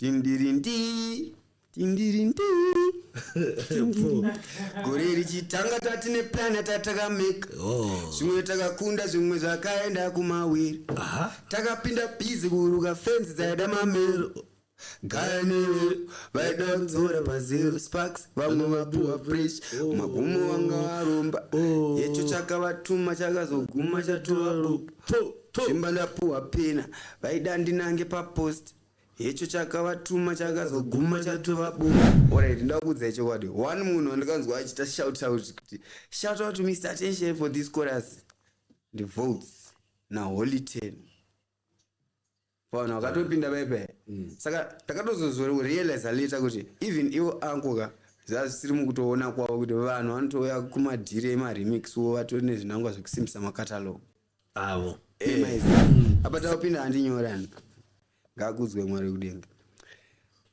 Ding ding ding. Ding ding ding. Gore richitanga tatine planet atakamake. Zvimwe takakunda zvimwe zvakaenda kumawiri. Takapinda busy kuruka fence dzaida mamero. Gane vaida kudzora pazero sparks vamwe vapuwa fresh magumo wanga varomba yecho chakavatuma chakazoguma chatova zvimba ndapuwa pena vaida ndinange papost yecho chakavatuma chakazoguma chatova boom. Alright, ndakudza chokwadi one munhu wandikanzwa achita shout out kuti shout out to Mr. Attention for this chorus the votes na holy 10 pano akatopinda baibai saka takatozorealize later kuti even iwo ankoka zvasiri mukutoona kwavo kuti vanhu vanotouya kumadhire emaremix wo vatori nezvinangwa zvekusimbisa makatalog avo apa tapinda handinyorani ngakudzwe mwari kudenga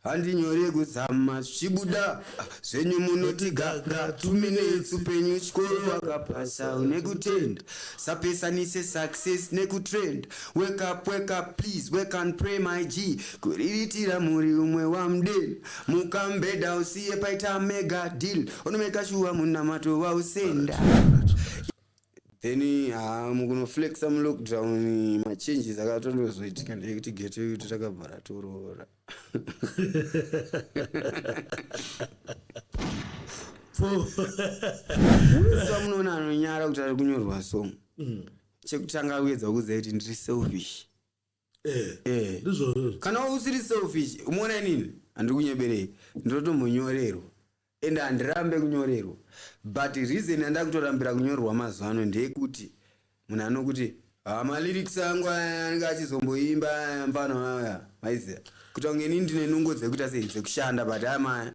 handinyore kuzama zvichibuda zvenyu munoti gaga 2 minutes upenyu chikoro wakapasa nekutenda sapesanise success nekutrend wake up please wake and pray my G kuriritira muri umwe wamden mukambeda usiye paita mega deal unomeka shuwa munamato wausenda then mukunoflexa mulockdown machanges akatondozoitika ndekuti geto yedu takabvara torora samunoona anonyara kuti ari kunyorwa song chekutanga kuedza kudza kuti ndiri selfish kana usiri selfish umoona inini handiri kunyeberei ndotombonyorerwa ende handirambe kunyorerwa but reason yandakutorambira kunyorerwa mazuva ano ndeyekuti munhu anokuti malyrics angu anenge achizomboimba mfano aya maiziya kuti kunge inini ndine nungo dzekuita sei dzekushanda but amaya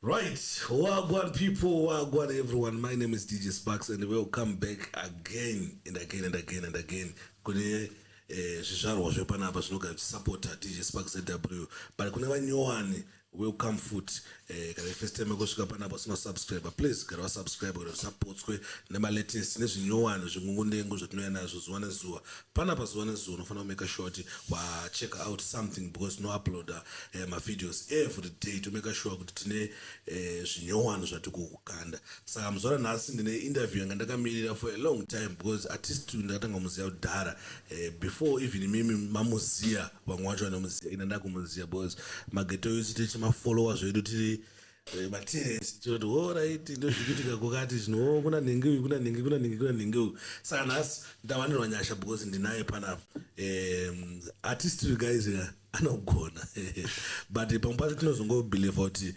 Right, wagwan people, wagwan everyone. My name is DJ Sparks and welcome back again and again and again and again. Kune zvizvarwa zvepanapa zvinoga supporta DJ Sparks ZW. But kune vanyowani welcome foot. Kana first time kusvika panapa sina subscriber, please gara subscribe kuti supportswe nema latest nezvinyowani zvingungundengo zvatinoya nazvo zuva nezuva. Panapa zuva nezuva unofanira make sure wa check out something because no upload my videos every day to make sure kuti tine zvinyowani zvatikukanda. Saka muzora nhasi ndine interview yanga ndakamirira for a long time because artist ndakatanga muziya kudhara before even mimi mamuziya vamwe vacho vanomuziya ina ndakumuziya because mageto yusi tichima followers vedu tiri materials choti alright ndozvikuitika kokati zvino kuna nenge uyu saka nhasi ndawanirwa nyasha because ndinaye panapa artist guys anogona but pamwe pacho tinozongobhelieva kuti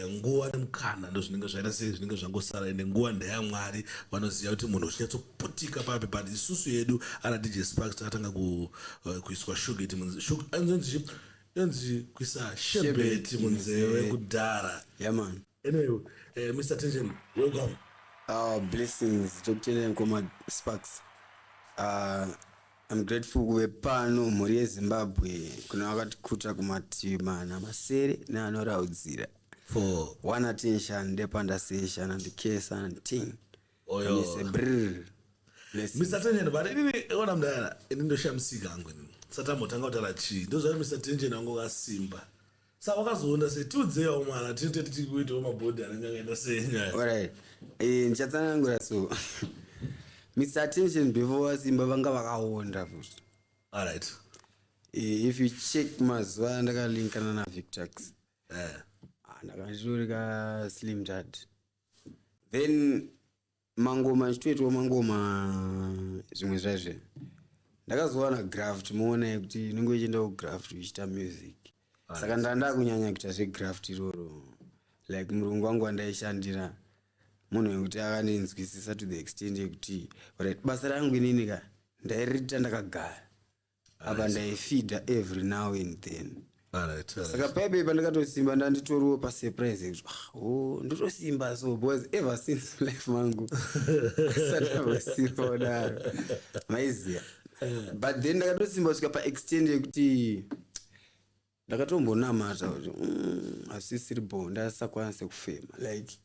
nguva nemukana ndo zvinenge zvaita sei zvinenge zvangosara ende nguva ndeyamwari vanoziva kuti munhu uchinyatsoputika papi but isusu yedu ana DJ Sparks takatanga kuiswa shugeti yonzi kuisa shebeti munzeve kudhara. Yeah man. Anyway, Mr. Attention, welcome. Blessings tokutendera koma Sparks. I'm grateful kuve pano mhuri yeZimbabwe kuna vakatikuta kumativi mana masere neanoraudzira for one attention ndepanda session and case and thing. Oyo. Mr. Attention, but ini ona mdara ini ndoshamsika angu ini. Satamotanga kutara chi ndozva Mr. Attention angu kasimba. Saka wakazoona setudzewo mwana tinote tichikuitawo mabhodhi anenge akaenda senyaya. Alright. Nchatsanangura so. Mr. Attention before Simba vanga vakaonda futhi. Alright. If you check mazuva ndakalinkana na Victax. Ndakashori ka Slim Dad. Then mangoma chitweto mangoma zvimwe zvazvo. Ndakazowana graft muone kuti ningo ichenda ku graft uchiita music. Saka ndanda kunyanya kuita zve graft iroro. Like murungu wangu andaishandira munhu wekuti akandinzwisisa to the extent yekuti alright basa rangu inini ka ndairita ndakagara apa ndaifeeda every now and then. Alright. Saka paibe pandakatosimba ndanditoriwo pa surprise kuti nditosimba so because ever since life mangu satamasiona maiziya but then ndakatosimba kusvika pa extent yekuti ndakatombonamata kuti asisiri bo ndasakwanise kufema like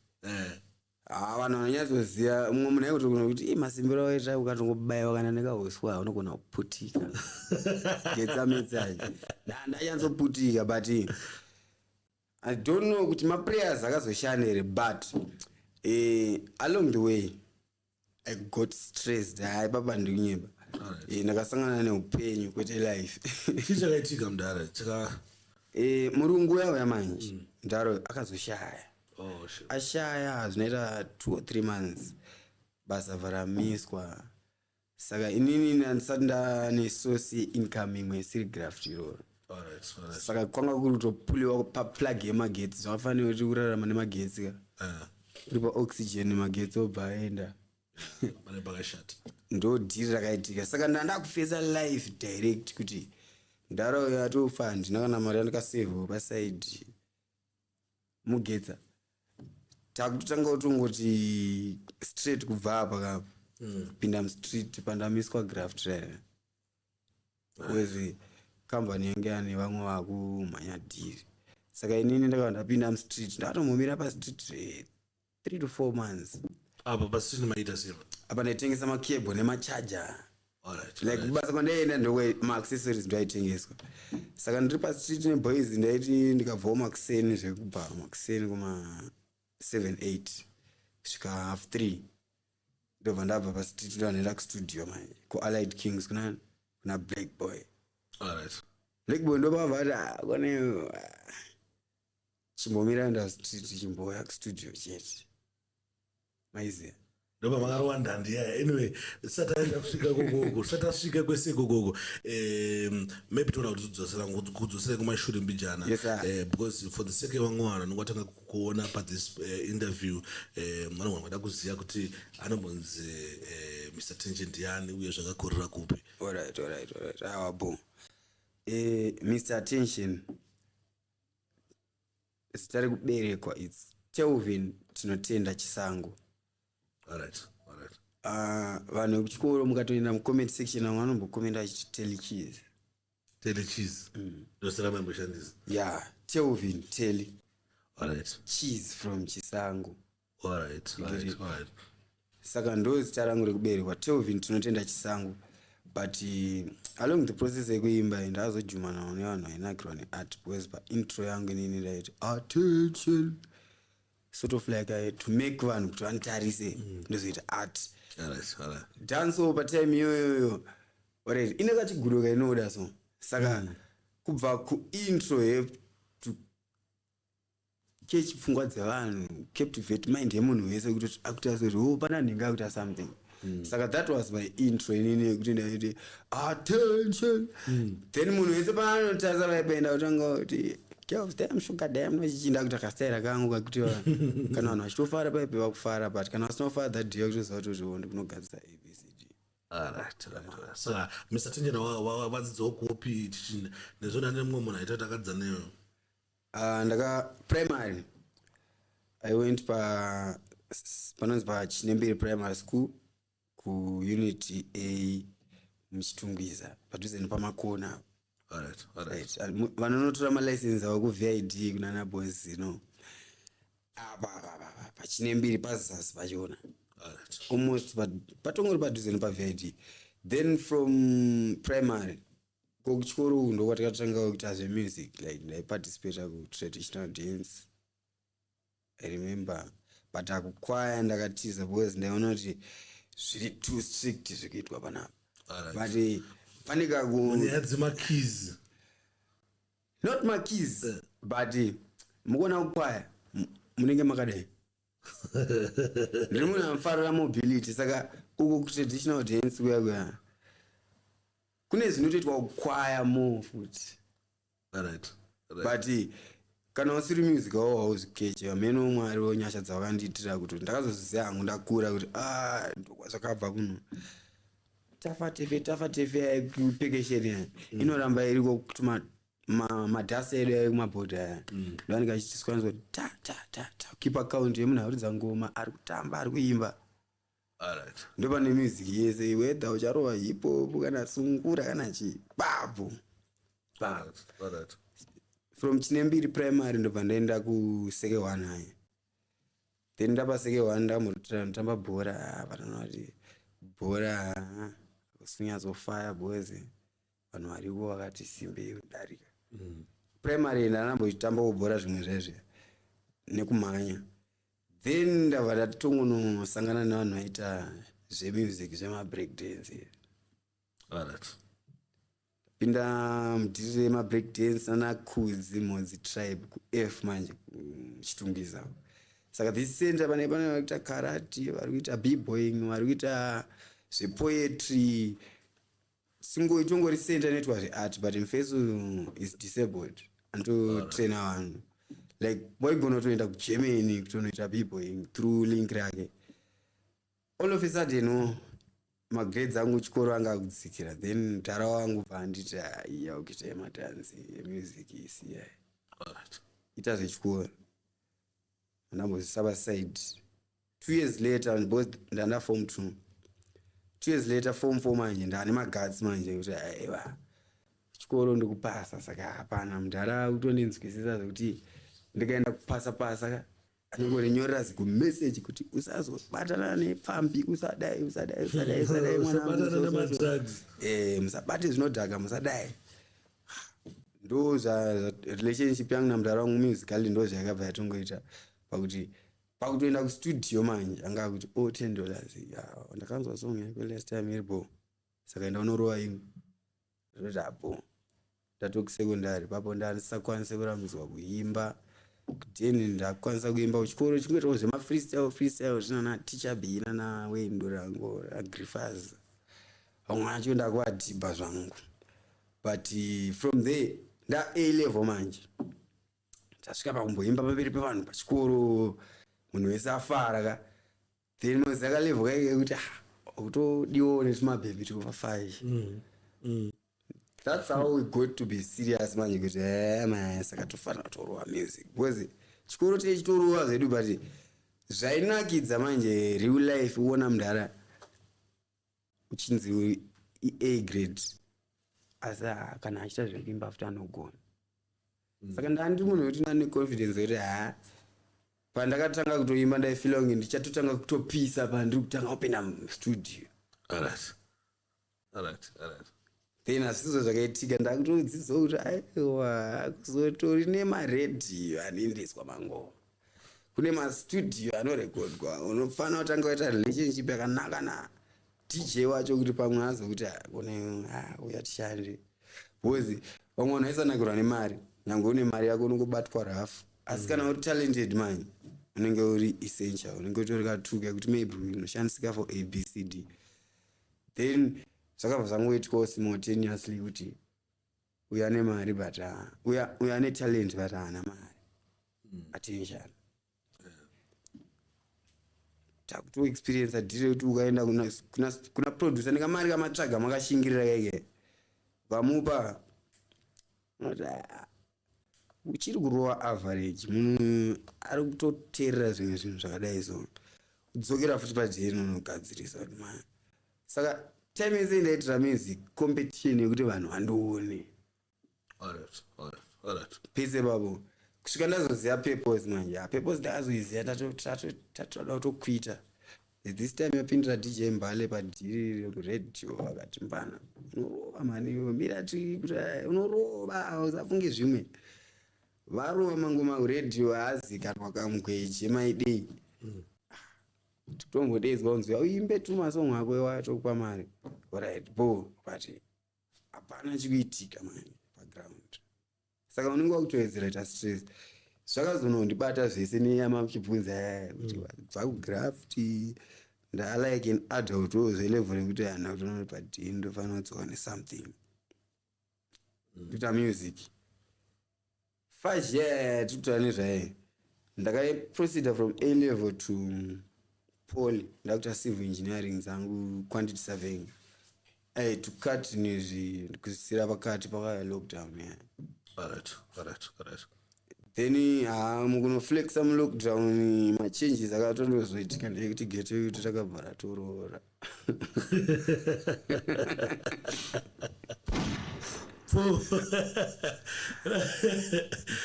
vanhu vanonyatsoziva mumwe munhu aikutogona kuti masimbiro aita ukatongobayiwa kana nekauswa unogona kuputika getsametsaji ndanyatsoputika but I don't know kuti maprayers akazoshanda here but along the way I got stressed hai baba ndikunyemba ndakasangana neupenyu kwete life chii chakaitika mudhara murungu yauya manje ndaro akazoshaya ashaya zvinoita 2 or 3 months basa varamiswa saka inini handisati ndane source income imwe isiri graft iroro saka kwanga kuri kutopuliwa paplug yemagetsi zvakafanira kuti kurarama nemagetsi uri paoxygen magetsi obva aenda ndo dhiri rakaitika saka ndandakufesa life direct kuti ndaro yatofa ndina kana mari yandikasevha pasaidi mugetsa takutotanga kutongoti straight kubva apa kapa pinda mustreet pandamiswa graft raya wezi kambani yange ane vamwe vakumhanya dhiri saka inini ndakava ndapinda mustreet ndakatomumira pastreet 3 to 4 months apa pasini maita sema apa ndaitengesa makebho nemachaja like kubasa kwandaenda ndokwe maaccessories ndaitengeswa saka ndiri pastreet neboys ndaiti ndikabvawo makuseni zvekubva makuseni kuma 7-8 kusvika half 3 ndobva ndabva pastreet ndoanoenda kustudio manje kuallied kings kuna black boy black boy ndobva kone chimbomira enda street chimboya kustudio chete maiziya ndoba makarowa ndandi yaya anyway sati aenda kusvika kokoko sati asvika kwese kokoko maybe toda kuti kudzosera kumashure mbijana because for the sake yevamwana nongatanga kuona pathis interview vanogona kuda kuziva kuti anombonzi Mr. Tension ndiani uye zvakakorera kupi. Alright awabo Mr. Tension sitari kuberekwa it's Kelvin tinotenda Chisango. Alright. Vanhu kuchikoro mukatoenda mucomment section amwe anombokomenda achiti tell cheese ndosera mamboshandisa Kelvin tell cheese from Chisango. Alright. Saka ndo zita rangu rekuberekwa Kelvin tinotenda Chisango but along the process yekuimba ndazojumana nevanhu vainakirwa neart because paintro yangu inini ndaiti attention sort of like to make vanhu kuti vanitarise ndozoita art. Dance patime iyoyo alright inenge chiguruka inoda so saka kubva kuintro to catch pfungwa dzevanhu captivate mind yemunhu wese kuti akutarise kuti pana nhinga akuita something. Saka that was my intro inini yekuti ndaiti attention then munhu wese paanotarisa vaipenda kutanga kuti damn sugar damn nochinda kuti akastaira kangu kakuti kana vanhu vachitofara paipe vakufara but kana vasinofara that day kutoziva kuti zvondi kunogadzisa abcd. Saka Mr. Tension wadzidzawo kupi nezvona nemumwe munhu aita takadza neyo? Ndaka primary I went panonzi paChinembere primary school kuunity A muchitungwiza padhuze nepamakona. Alright. Vanonotora malicense avo kuVID kunana boys paChinembere pazasi pachona almost patongori padhuze nepaVID. Then from primary kuchikoro ndo kwatakatanga kuita zvemusic like ndaiparticipate kutraditional dance I remember but akukwaya ndakatiza because ndaiona kuti zviri too strict zvikuitwa panapa but panika keys not my keys but mukuona kukwaya munenge makadai ndiri munhu anofarira mobility saka uko kutraditional dance kuya kune zvinotoitwa kukwaya more futi but kana usiri music wawo hauzikeche vamene omwari wonyasha dzavakandiitira kuti ndakazoziva hangu ndakura kuti ndokwazvakabva kuno tafa tefe yaikupekesheni inoramba iriko kuti madhasi edu aikumabhodha aya ndoanenge achitiswa ta ukipa akaunti yemunhu akuridza ngoma ari kutamba ari kuimba ndopane music yese whether ucharova hip hop kana sungura kana chii babu from Chinembere primary ndobva ndaenda kuseke 1 aya then ndapaseke 1 ndamutamba bhora patanoti bhora kusinyazofaya boys vanhu variko vakati simbei kudarika primary ndanamboitambawo bhora zvimwe zvezve nekumhanya then ndabva ndatongonosangana nevanhu vaita zvemusic zvemabreak dance pinda mudhiri remabreak dance nanakudzi modzi tribe kuF manje kuchitungisa saka this center pane vari kuita karate vari kuita b-boying vari kuita zvepoetry itongori center inoitwa zveart but mfeso is disabled anototraina vanhu like waigona kutoenda kugermany kutonoita b-boying through link rake all of a sudden magrades angu chikoro anga kudzikira then mutara wangu bvanditi iya ukita yematanzi emusic isiyai ita zvechikoro ndambozisaba side 2 years later both ndanda form 2 years later form 4 manje ndane maguts manje kuti aiwa chikoro ndikupasa saka hapana mudhara kutondinzwisisa zvekuti ndikaenda kupasa anongorinyorera zikumessage kuti usazobatana nepfambi usadai musabate zvinodhaka musadai ndo relationship yangu namudhara wangu musically ndo zvayakabva yatongoita pakutoenda kustudio manje anga kuti $10 ndakanzwa song yako last time iripo saka ndaonorova imwe zvoti apo ndatokusekondari papo ndasakwanise kurambidzwa kuimba then ndakwanisa kuimba kuchikoro chimwetawo zvemafreestyle zvinana teacher b nana wendo rango agrifas vamwe vacho ndakuadhibha zvangu but from there nda A level manje ndasvika pakumboimba pamberi pevanhu pachikoro munhu wese afara ka then mozaka level kaike kuti kutodiwo nezvimabhebhi tova5 that's how we got to be serious manje kuti saka tofanira kutorova music because chikoro tichitorova zvedu but zvainakidza manje real life uona mudhara uchinzi A grade asi kana achita zvekuimba futi anogona saka ndandi munhu wekuti ndane confidence yekuti pandakatanga kutoimba ndaifila kunge ndichatotanga kutopisa pandiri kutanga kupinda mustudio alright then asizvo zvakaitika ndakutodzidzwa kuti aiwa kuzotori nemaredhiyo anoendeswa mangoma kune mastudio anorekodwa unofanira kutanga waita relationship yakanaka na DJ wacho kuti pamwe azokuti kune uyatishanje because vamwe vanhu vaisanakirwa nemari nyange une mari yako unongobatwa rafu asi kana uri talented manje unenge uri essential unenge utori katuka kuti maybe unoshandisika for ABCD then zvakabva zvangoitwa simultaneously kuti uya nemari but uya netalent but haana mari attention takuto experience adire kuti ukaenda kuna producer nekamari kamatsvaga makashingirira kaike vamupa uchiri kurova average munhu ari kutoteerera zvimwe zvinhu zvakadai so kudzokera futi padheri unogadzirisa kuti maya saka time yese ndaitira music competition yekuti vanhu vandione alright pese babo kusvika ndazoziva purpose manje purpose ndakazoiziva tatoda kutokwita this time yapindira DJ Mbale padhiri radio akati mbana unorova mani mirati kuti unorova usafunge zvimwe varova mangoma radio haazikanwa kamukweje maidei tombodeidzwa unzi uimbe tumasong ako watokupa mari alright bo but hapana chikuitika mani background saka unenge wakutowedzera ita stress zvakazonondibata zvese nenyama chibvunza kuti dzakugraft ndalike an adult zelevel yekuti hana kutoona padhini ndofanira kudzoka nesomething kuita music 5 years tikutora nezvaye ndakaiproceda from A level to Poly ndakuita civil engineering zangu quantity surveying to cut nezvi kusira pakati paka lockdown alright then mukunoflexa mulockdown machanges akatondozoitika ndekuti geto yuti takabvara torora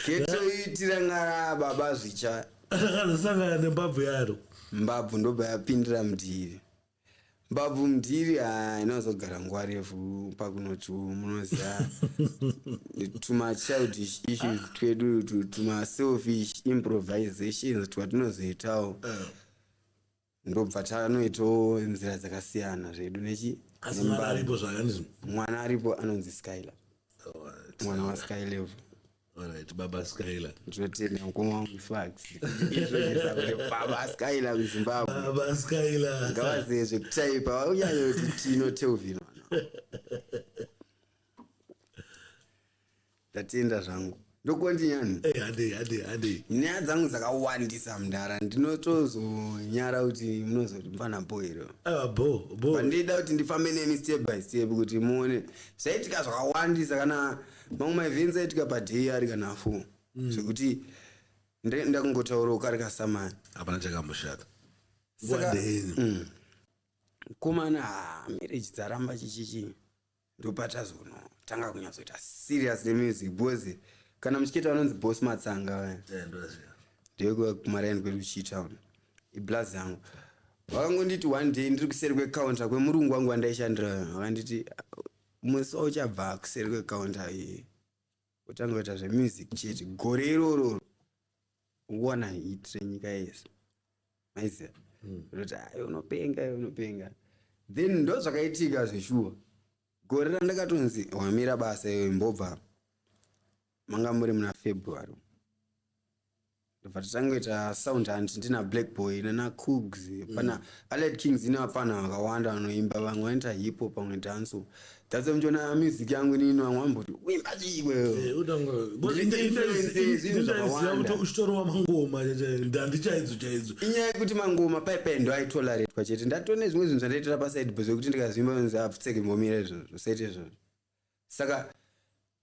geto yuti ranga baba zvicha akazosangana nembabvu yaro mbabvu ndobva yapindira mudhiri. Mbabvu mudhiri inozogara nguva refu pakunoti munoziva tuma childish issues twedu tuma selfish improvisations twatinozoitawo ndobva tanoitawo nzira dzakasiyana zvedu mwana aripo anonzi Skylar, mwana waSkylevel. Alright, Baba Skylar. Ndotenda mukoma wangu Swags. Baba Skylar kuZimbabwe. Baba Skylar. Ngavaziye zvekutaipa unyanya kuti Tino Telvin. Ndatenda zvangu. Ndokondinyani. Hade. Nyaya dzangu dzakawandisa mundara. Ndinotozonyara kuti munozoti mfana boiro. Bo. Pandida kuti ndifambe nemi step by step kuti muone. Zvaitika zvakawandisa kana mamwe maevents aitika padhei ari kana 4. Zvekuti ndakungotaura ukari kasamani. Hapana chakamushata. Saka komana marriage dzaramba chichichi. Ndopatazono tanga kunyatsoita serious nemusic because kana muchiketa anonzi Boss Matsanga ndiko kumaraini kwedu Chitown iblazi yangu vakangonditi one day ndiri kuseri kwecounter kwemurungu wangu wandaishandira vakanditi musi uchabva kuseri kwecounter iyi utanga kuita zvemusic chete gore iroro uwana hit renyika yese maiziva kuti unopenga then ndo zvakaitika zveshuwa gore randakatonzi wamira basa iyo imbobva manga muri muna February ndobva tatangoita sound hunt ndina Black Boy nana Cougs pana Allied Kings ina vafana vakawanda vanoimba vamwe vanoita hip hop vamwe dance tatse muchiona music yangu inini vamwe vamboti uimba chiwe uchitoro wamangoma ndandichaidzo inyaya yekuti mangoma paipendo aitolerate chete ndatone zvimwe zvinhu zvandaitira paside bhose kuti ndikazvimba nzi apfutseke mbomira izvozvo saite izvozvo saka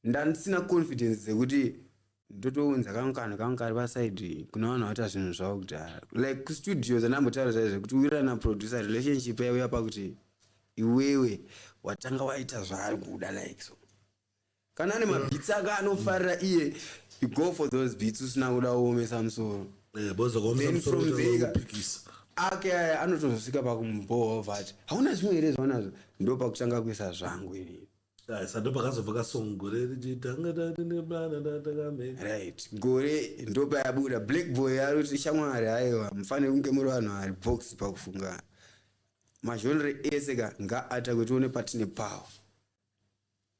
ndandisina confidence dzekuti ndotounza kangu kari paside kuna vanhu vaita zvinhu zvavo kudhara like kustudio dzandambotaura chaizvo kuti uwira naproducer relationship yauya pakuti iwewe watanga waita zvaari kuda like so kana ane mabhitsi aka anofarira iye you go for those beats usina kuda kuomesa musoro then from there ake anotozosvika pakumbohwa vati hauna zvimwe here zvaunazvo ndo pakutanga kuisa zvangu inini sando pakazobva kasong gore right gore ndo payabuda Black Boy ari kuti shamwari aiwa mufanire kunge muri vanhu vari box pakufunga mazhonre ese ka ngaata tione patine power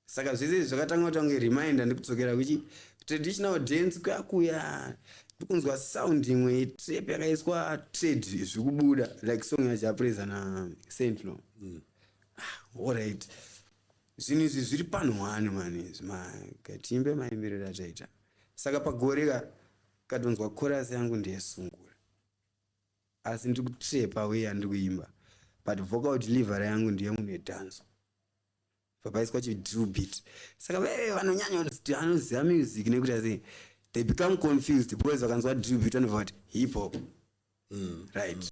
saka zvese zvakatanga kutange reminder ndikudzokera kuchi traditional dance kuyakuya ndikunzwa sound imwe trap yakaiswa trade zvikubuda like song yaJapreza na Saintlo alright zvinhu izvi zviri panhwani mani katimbe maimbiro ataita saka pagore katonzwa chorus yangu ndeyesungura asi ndiri kutrepa weye andiri kuimba but vocal delivery yangu ndiye munhu wedhanzo papaiswa chidrill beat saka veve vanonyanya kuti anoziva music nekuti asi they become confused because vakanzwa drill beat vanobva kuti hip hop right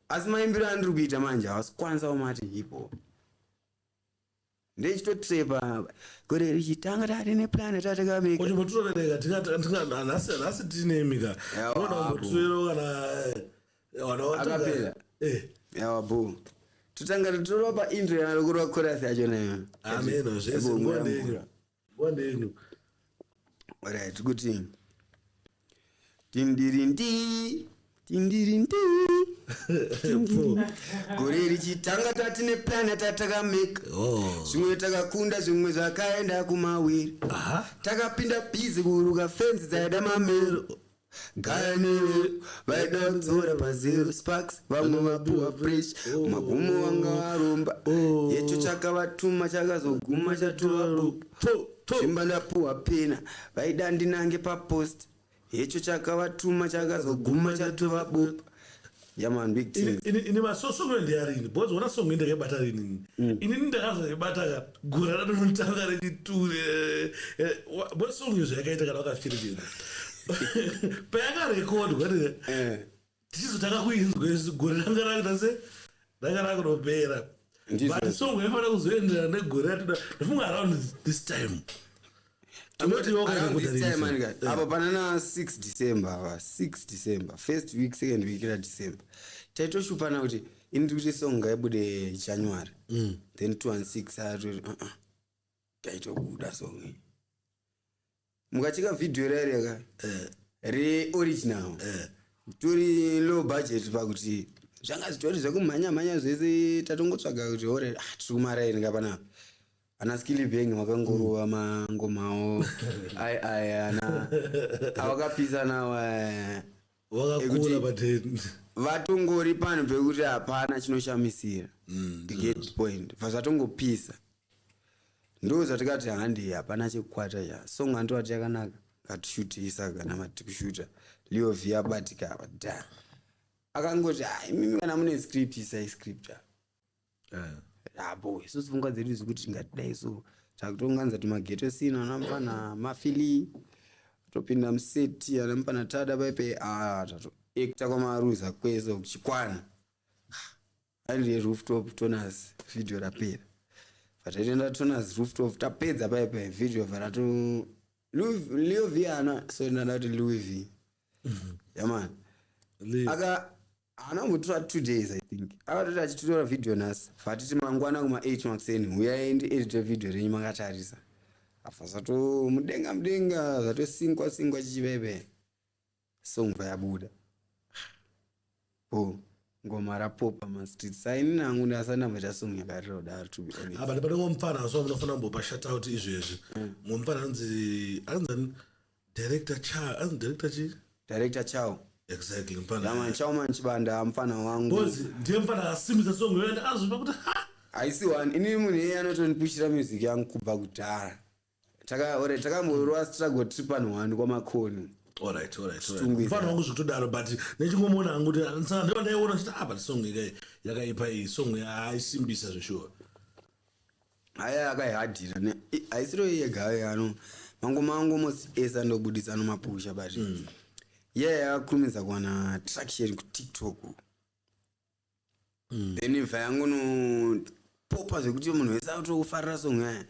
asi maimbiro andiri kuita manje havasikwanisawo mati hip hop ndechitotrepa gore richitanga tatine plan tatekamika nhasi tinemika ona mutwero kana akapera yawa bo tutanga tutoro pa intro yanalokurwa chorus yacho nayo ameno zvese ngwandenyu alright kuti tindirindi gore richitanga tatine plan tatakamika zvimwe takakunda zvimwe zvakaenda kumawiri takapinda bizi kuruka fenzi dzaida mamero ganewe vaida kudzora pazero sparks vamwe vapuwa fresh magumo wanga varomba yecho chakavatuma chakazoguma chatova zvimba ndapuwa pena vaida ndinange papost yecho chakavatuma chakazoguma chatova bopa yaman big things ini masosongo ndiyarini because wona songo ndakabata rini ini ndakazobata gura radonotanga rechiture bo songo zvakaita kana wakafirira payanga record kwati tichizotanga kuinzwa gore ranga rakita se ranga kunopera but songo yafana kuzoenderana negore ratoda ndafunga around this time Tomoti yoga around this inokudarisa. time man apa panana 6 December 6 December first week second week ya December taitoshupana kuti indi kuti song ngaibude January then 216 ari taitobuda song mukachika video rareka re original turi low budget pakuti zvanga zitori zvekumhanya zvese tatongotsvaga kuti ore tikumara iri ngapana ana skill bang makangorowa mangomawo ai ana awakapisa nawa wakakula pateni vatongori pano pekuti hapana chinoshamisira get point vazvatongopisa ndo zvatikati handi hapana chekukwata cha song andowati yakanaka ngatishuteisa kana matikushuta leo via batika abada akangoti mimi kana mune script isai script boy isusu pfungwa dzedu dzekuti tingatidai so takutonganza timageto sina anamupana mafili topinda museti anamupana tada paipe tato ekta kwamaruza kweso kuchikwana andie rooftop toners video rapera vataitenda toners rooftop tapedza paipe video varato Leo V ana so ndati Louis V yaman aka ana mutra 2 days I think akatota achitutora video nas fatiti mangwana kuma 8 maxeni uyaendi edit video renyu makatarisa afa zato mudenga zato singwa chichibebe song vayabuda ngoma rapopa ma street sign nangu ndasana meta song yakaroda to be honest aba ndibane ngomfana so munofuna mbopa shout out izvezvi mumfana anzi director Chao exactly mfana yama Chao manchibanda mfana wangu bozi ndiye mfana akasimisa song yoenda azvipa kuti aisi one ini munhu yeye anotonipushira music yangu kubva kudhara takamborwa struggle trip and one kwamakoni alright mfana wangu zvekutodaro but nechingomona hangu kuti saka ndiyo ndaiona kuti apa song yakaipa iyi song aisimbisa zveshuwa haya akaihadhira aisiro yega yano mangoma angu mosi esa ndobudisa nomapusha but yakakurumidza kuwana traction kuTikTok then imva yangu nopopa zvekuti munhu wese akutokufarira song yaya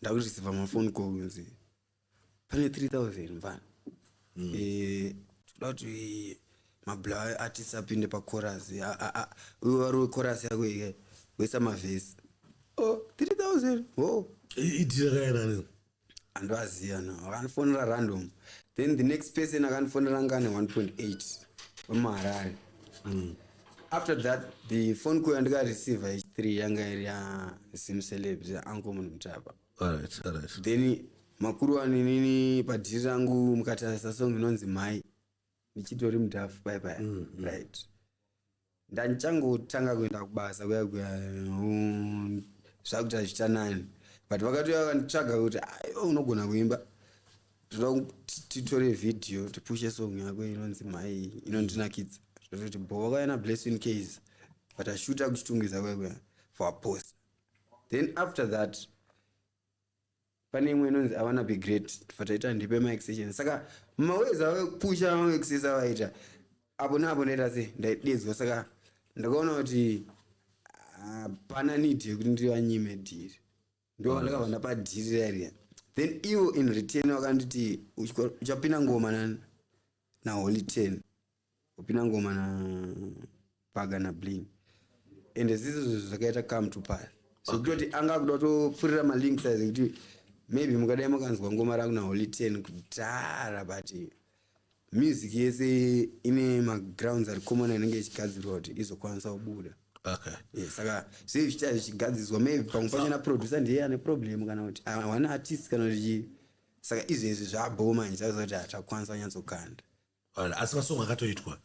ndakureceiva mafoni calls pane 3000 mfana toda kuti mablaw artists apinde pachorus uyo wari chorus yako ike wesa mavhesi 3000 idirakanani andoaziya no akanifonera random then the next person akanifonera ngane 1.8 wemuharare after that the phone call yandikareceiva h3 yanga iri yasim celebs yaanko munhu mutapa alright then makuru aninini padhiri rangu mukatarisa song inonzi mai ndichitori mudhafu bye right ndanichangotanga kuenda kubasa kuya zvakuti hazviita nani but vakatoya vakanditsvaga kuti unogona kuimba toda kuti titore vhidhiyo tipushe song yako inonzi mai inondinakidza zvototi bo wakaena blessing case vatashuta kuchitungisa kuya for a post then after that pane imwe inonzi awana be great fataita ndipe maextension saka maweza wekupusha maexesa vaita apo napo ndaita se ndaidedzwa saka ndakaona kuti pana need yekuti ndivanyime dhiri ndo ndakaona padhiri rariya then iwo in return wakanditi uchapinda ngoma naholy 10 upinda ngoma na paga na bling ende zizo zvakaita come to pass so kuti anga kuda kutopfurira malinks kuti maybe mukadai makanzwa ngoma rangu naholy 10 kudhara but music yese ine magrounds ari common inenge ichigadzirwa kuti izokwanisa kubuda okay saka sei zvichita zvichigadzirwa maybe pamwe pacho na producer ndiye ane problem kana kuti wana artist kana kuti saka izvezvi zvaboma nchaza kuti atakwanisa nyatsokanda asi masong akatoitwa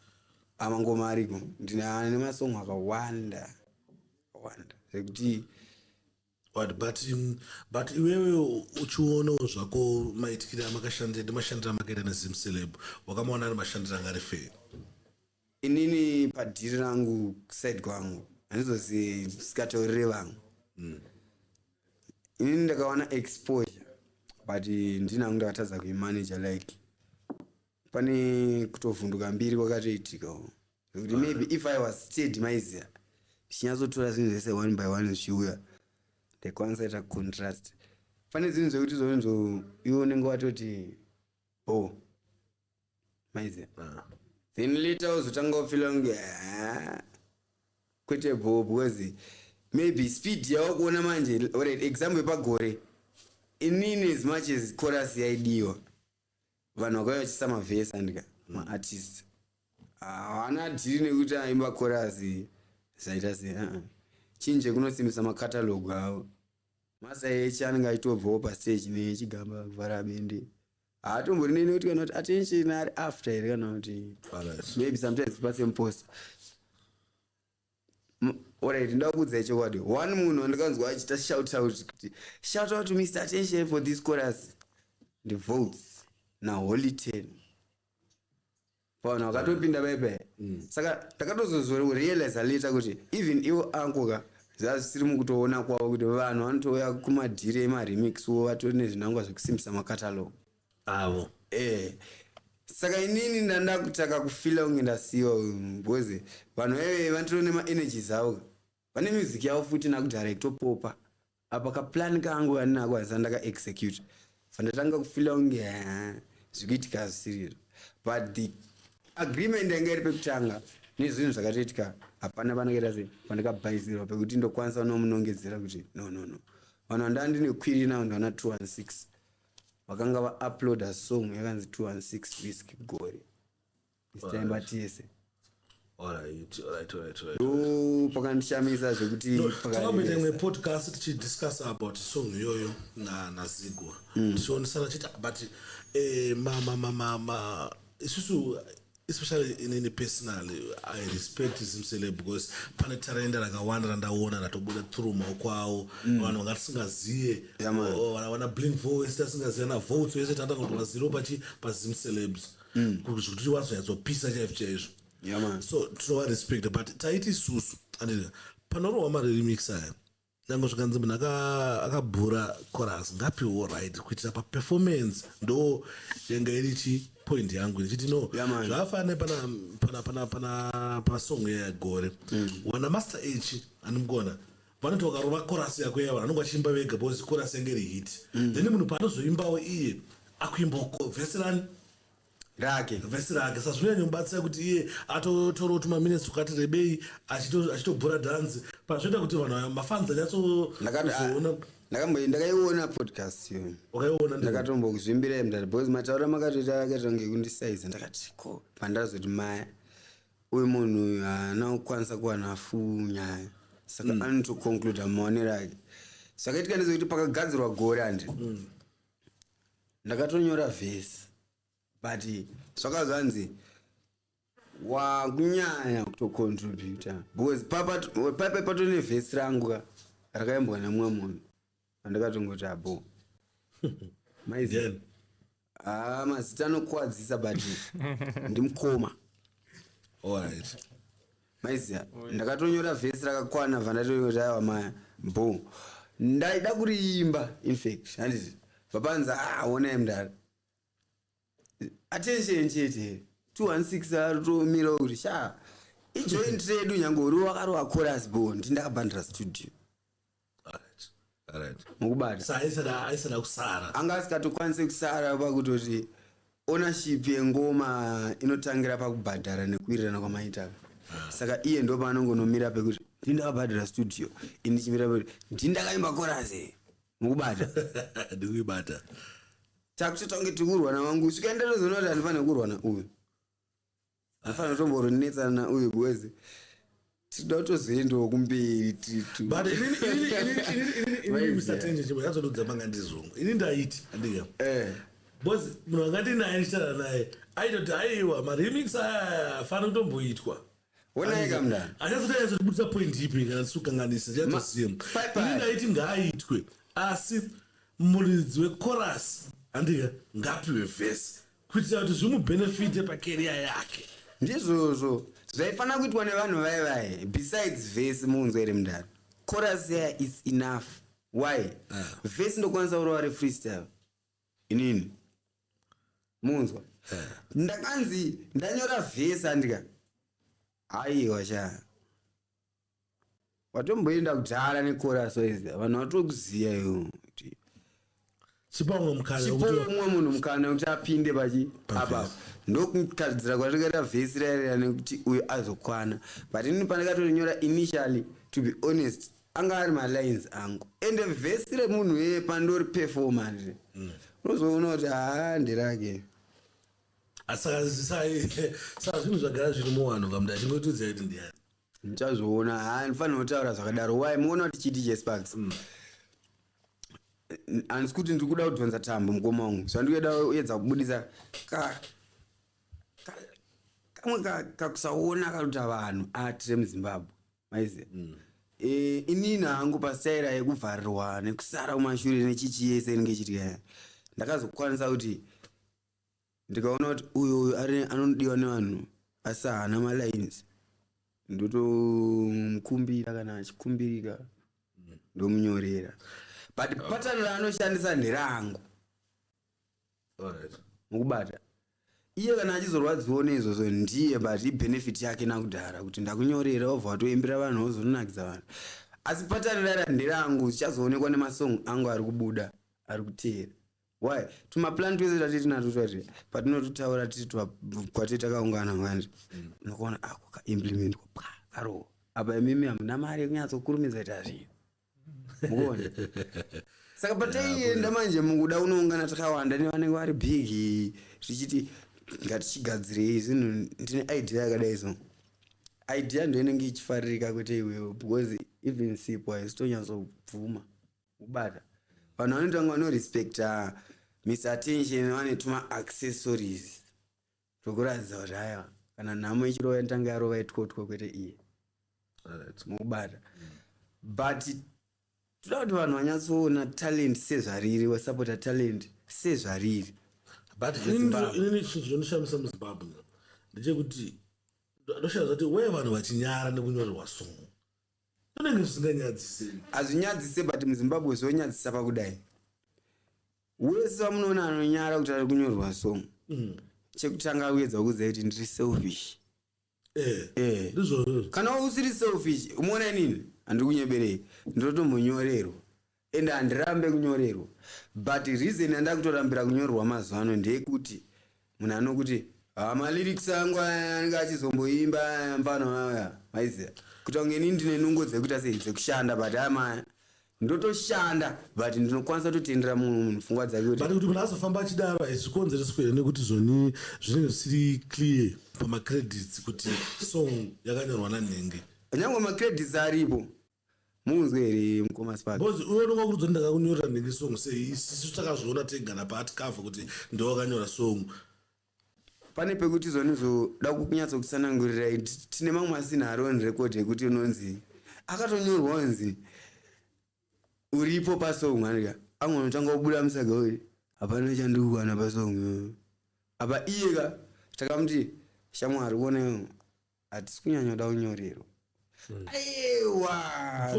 amangoma ariko ndine masong akawanda zvekuti but iwewe uchionawo zvako maitikire mashandira makaita nesim celeb wakamaona ari mashandira angari fair inini padhiri rangu side kwangu handizosikatorire vamwe inini ndakawana exposure but ndinangu ndakatadza kuimanager like pane kutovhunduka mbiri kwakatoitika kuti maybe if I was steady maiziya ndichinyatsotora zvinhu zvese one by one zvichiuya ndikwanisa ita contrast pane zvinhu zvekuti zonzo iwe unenge watoti maize then later uzotanga ufila kunge kwete because maybe speed yao kuona manje alright example yepagore inini as much as chorus yaidiwa vanhu vakauya vachisa mavhesi andika maartist haana dhiri nekuti aimba chorus zvaita sei chinje kunosimbisa makatalogu avo masai echi anenge achitobvawo pastage nechigamba kuvhara bende haatombori nene kuti kana kuti attention ari after here kana kuti maybe sometimes pasempost alright ndakuudzai chokwadi one munhu andakanzwa achita shout out kuti shout out to Mr. Attention for this chorus the votes na holy 10 pavanhu vakatopinda baibai saka takatozorealize later kuti even ivo ankoka zvazvisiri mukutoona kwavo kuti vanhu vanotouya kumadhiri emaremix wo vatori nezvinangwa zvekusimbisa makatalog avo saka inini ndanda kutaka kufila kunge ndasiwa because vanhu vaive vanotori nemaenergies avo vane music yavo futi nakudirectopopa apa kaplan kangu kaninako hazisa ndakaexecute fandatanga kufila kunge zvikuitika zvisiriro but the agreement yanga iri pekutanga nezvinhu zvakatoitika hapana panakaita sei pandakabhaizirwa pekuti ndokwanisa nomunongedzera kuti no vanhu vandanga ndine kwiri navo ndaona 216 vakanga vauploada song yakanzi 216 risk gore istaimba tese pakandishamisa zvekuti takamboita imwe podcast tichidiscuss about song iyoyo nazigwa tichionesana chiti but isusu especially inini personally I respect Zimsele because pane tarenda rakawanda randaona ratobuda through maoko avo vanhu vangatisingaziye wana blink voice tasingaziye na votes wese tatanga kuti vaziro pazimcelebs kuti wazonyatsopisa chaizvo so tinova respect but taiti isusu andina panorowa maremix aya nyange zvikanzi munhu akabhura chorus ngapiwo right kuitira paperformance ndo yanga iri point yangu ndichiti no zvafane pana pasong yagore wana master h animgona vanoti vakarova chorus yako yava vanonga vachiimba vega because chorus yange iri hit then munhu paanozoimbawo iye akuimba vhesi rake sa zvinonyanyomubatsira kuti iye atotoro tumaminutes tukati rebei achitobhura dhanzi pazvoita kuti vanhu mafans anyatsozoona ndakaiona podcast iyo wakaiona ndakatombokuzvimbira mdari because mataura makatoita akatonge kundisaiza ndakati ko pandazoti maya uyu munhu haana kukwanisa kuwana full nyaya saka anotoconcluda maonero ake zvakaitika ndezvekuti pakagadzirwa gore andi ndakatonyora vhesi but zvakazvanzi wakunyanya kutocontributa because papa patone vhesi rangu rakaimbwa nemumwe munhu andakatongoti abo maizi mazita anokuwadzisa but ndimukoma alright maiziya ndakatonyora vhesi rakakwana vandatoyoti aiwa maya bo ndaida kuriimba infact handiti papanza onai mudari attention chete 216 arutomira kuti sha ijoint redu nyange uri wakarova chorus bo ndindakabhandira studio alright mukubata aisada kusara anga asikatokwanise kusara pakutoti ownership yengoma inotangira pakubhadhara nekuwirirana kwamaitaka saka iye ndo paanongonomira pekuti ndindakabhadhira studio indichimira pekuti ndindakaimba chorus mukubata ndikuibata takutotange tikurwana vangu svikaenda tozoona kuti handifanire kurwana uyu handifanire tomboronetsana na uyu kuwezi tinoda kutozoendawo kumberi but inini Mr. Tenje chimwe yazodudza manga ndizvongo ini ndaiti andika because munhu angati naye ndichitara naye aitoti aiwa maremix aya afana kutomboitwa wonaika mndani achazotayazotibudisa point ipi kana tisukanganisa chatoziya ini ndaiti ngaaitwe asi muridzi wechorus andika ngapiwe vhesi kuitira kuti zvimubhenefite pakeria yake ndizvozvo zvaifanira kuitwa nevanhu vaivai besides vhesi muunzwa iri mundari chorus here is enough why vhesi ndokwanisa kurova refreestyle inini muunzwa ndakanzi ndanyora vhesi andika aiwa sha watomboenda kudhara nechorus waiziva vanhu vatokuziya iwo kuti chipawo mukana chipowo umwe munhu mukana kuti apinde apa ndokugadzira kwatakaita vhesi rairea nekuti uyu azokwana but ini pandakatonyora initially to be honest anga ari malines angu ende vhesi remunhu yeye pandori performance unozoona kuti ndirake saka zvinhu zvagara zviri muwanhu kamuda achingotiudza kuti ndiani muchazoona ndinofanira kutaura zvakadaro wai muona kuti chiti chesparks handisi kuti ndiri kuda kudhonza tambo mukoma wangu zvandikueda kuedza kubudisa kamwe kakusaona kakuta vanhu atire muzimbabwe maiziva inini hangu pasitaira yekuvharirwa nekusara kumashure nechichi yese inenge ichitika ndakazokwanisa kuti ndikaona kuti uyu anodiwa nevanhu asi haana malines ndotomukumbira kana achikumbirika ndomunyorera but patani raanoshandisa nderangu mukubata iye kana achizorwadziwo neizvozvo ndiye but ibenefit yake nakudhara kuti ndakunyorera wobva watoimbira vanhu wozonakidza vanhu asi patani rara nderangu zvichazoonekwa nemasong angu ari kubuda ari kuteera why tumaplan twese tati tinato twati patinototaura titi kwati takaungana ngandi unokuona kwakaimplementwa karoho apa imimi hamuna mari yekunyatsokurumidza ita zvinhu mukuona saka pataienda manje mukuda unoungana takawanda nevanenge vari big zvichiti ngatichigadzirei zvinhu ndine idea yakadai so idea ndo inenge ichifaririka kwete iwewo because even sipo haisitonyatsobvuma kubata vanhu vanotanga vanorespecta misattention vanetuma accessories tokuratidza kuti haya kana nhamo ichirova yatanga yarova itwotwo kwete iye mukubata but toda kuti vanhu vanyatsoona talent sezvariri wasapota talent sezvariri but inini chinondishamisa muzimbabwe ndechekuti ndoshaza kuti we vanhu vachinyara nekunyorerwa song inenge zvisinganyadzise hazvinyadzise but muzimbabwe zvonyadzisa pakudai wese vamunoona anonyara kuti ari kunyorerwa song chekutanga uedza kukudza kuti ndiri selfish kana usiri selfish umoona inini handiri kunyeberei ndotombonyorerwa ende handirambe kunyorerwa but reason yandakutorambira kunyorerwa mazuva ano ndeyekuti munhu anokuti malirics angu anenge achizomboimba mfano aya maiziva kuita kunge inini ndine nungo dzekuita sei dzekushanda but amaya ndotoshanda but ndinokwanisa kutotendera munhu pfungwa dzake kuti munhu azofamba achidaro hazvikonzereswe nekuti zvoni zvinenge zvisiri clear pamacredits kuti song yakanyorwa nanhenge nyange macredits aripo munzwe here mukoma spark because unonoka kuti ndakakunyorera nenge song sei isisu takazviona tegana paatcover kuti ndowakanyora song pane pekuti zvonizvo da kunyatsokusanangurira tine mamwe asinharo on record ekuti unonzi akatonyorwa onzi uripo pasong anika amwe anotanga kubuda musaga uri hapana chandikuwana pasong apa iyeka takamuti shamwari kuoneyo hatisi kunyanya kuda kunyorerwa aiwa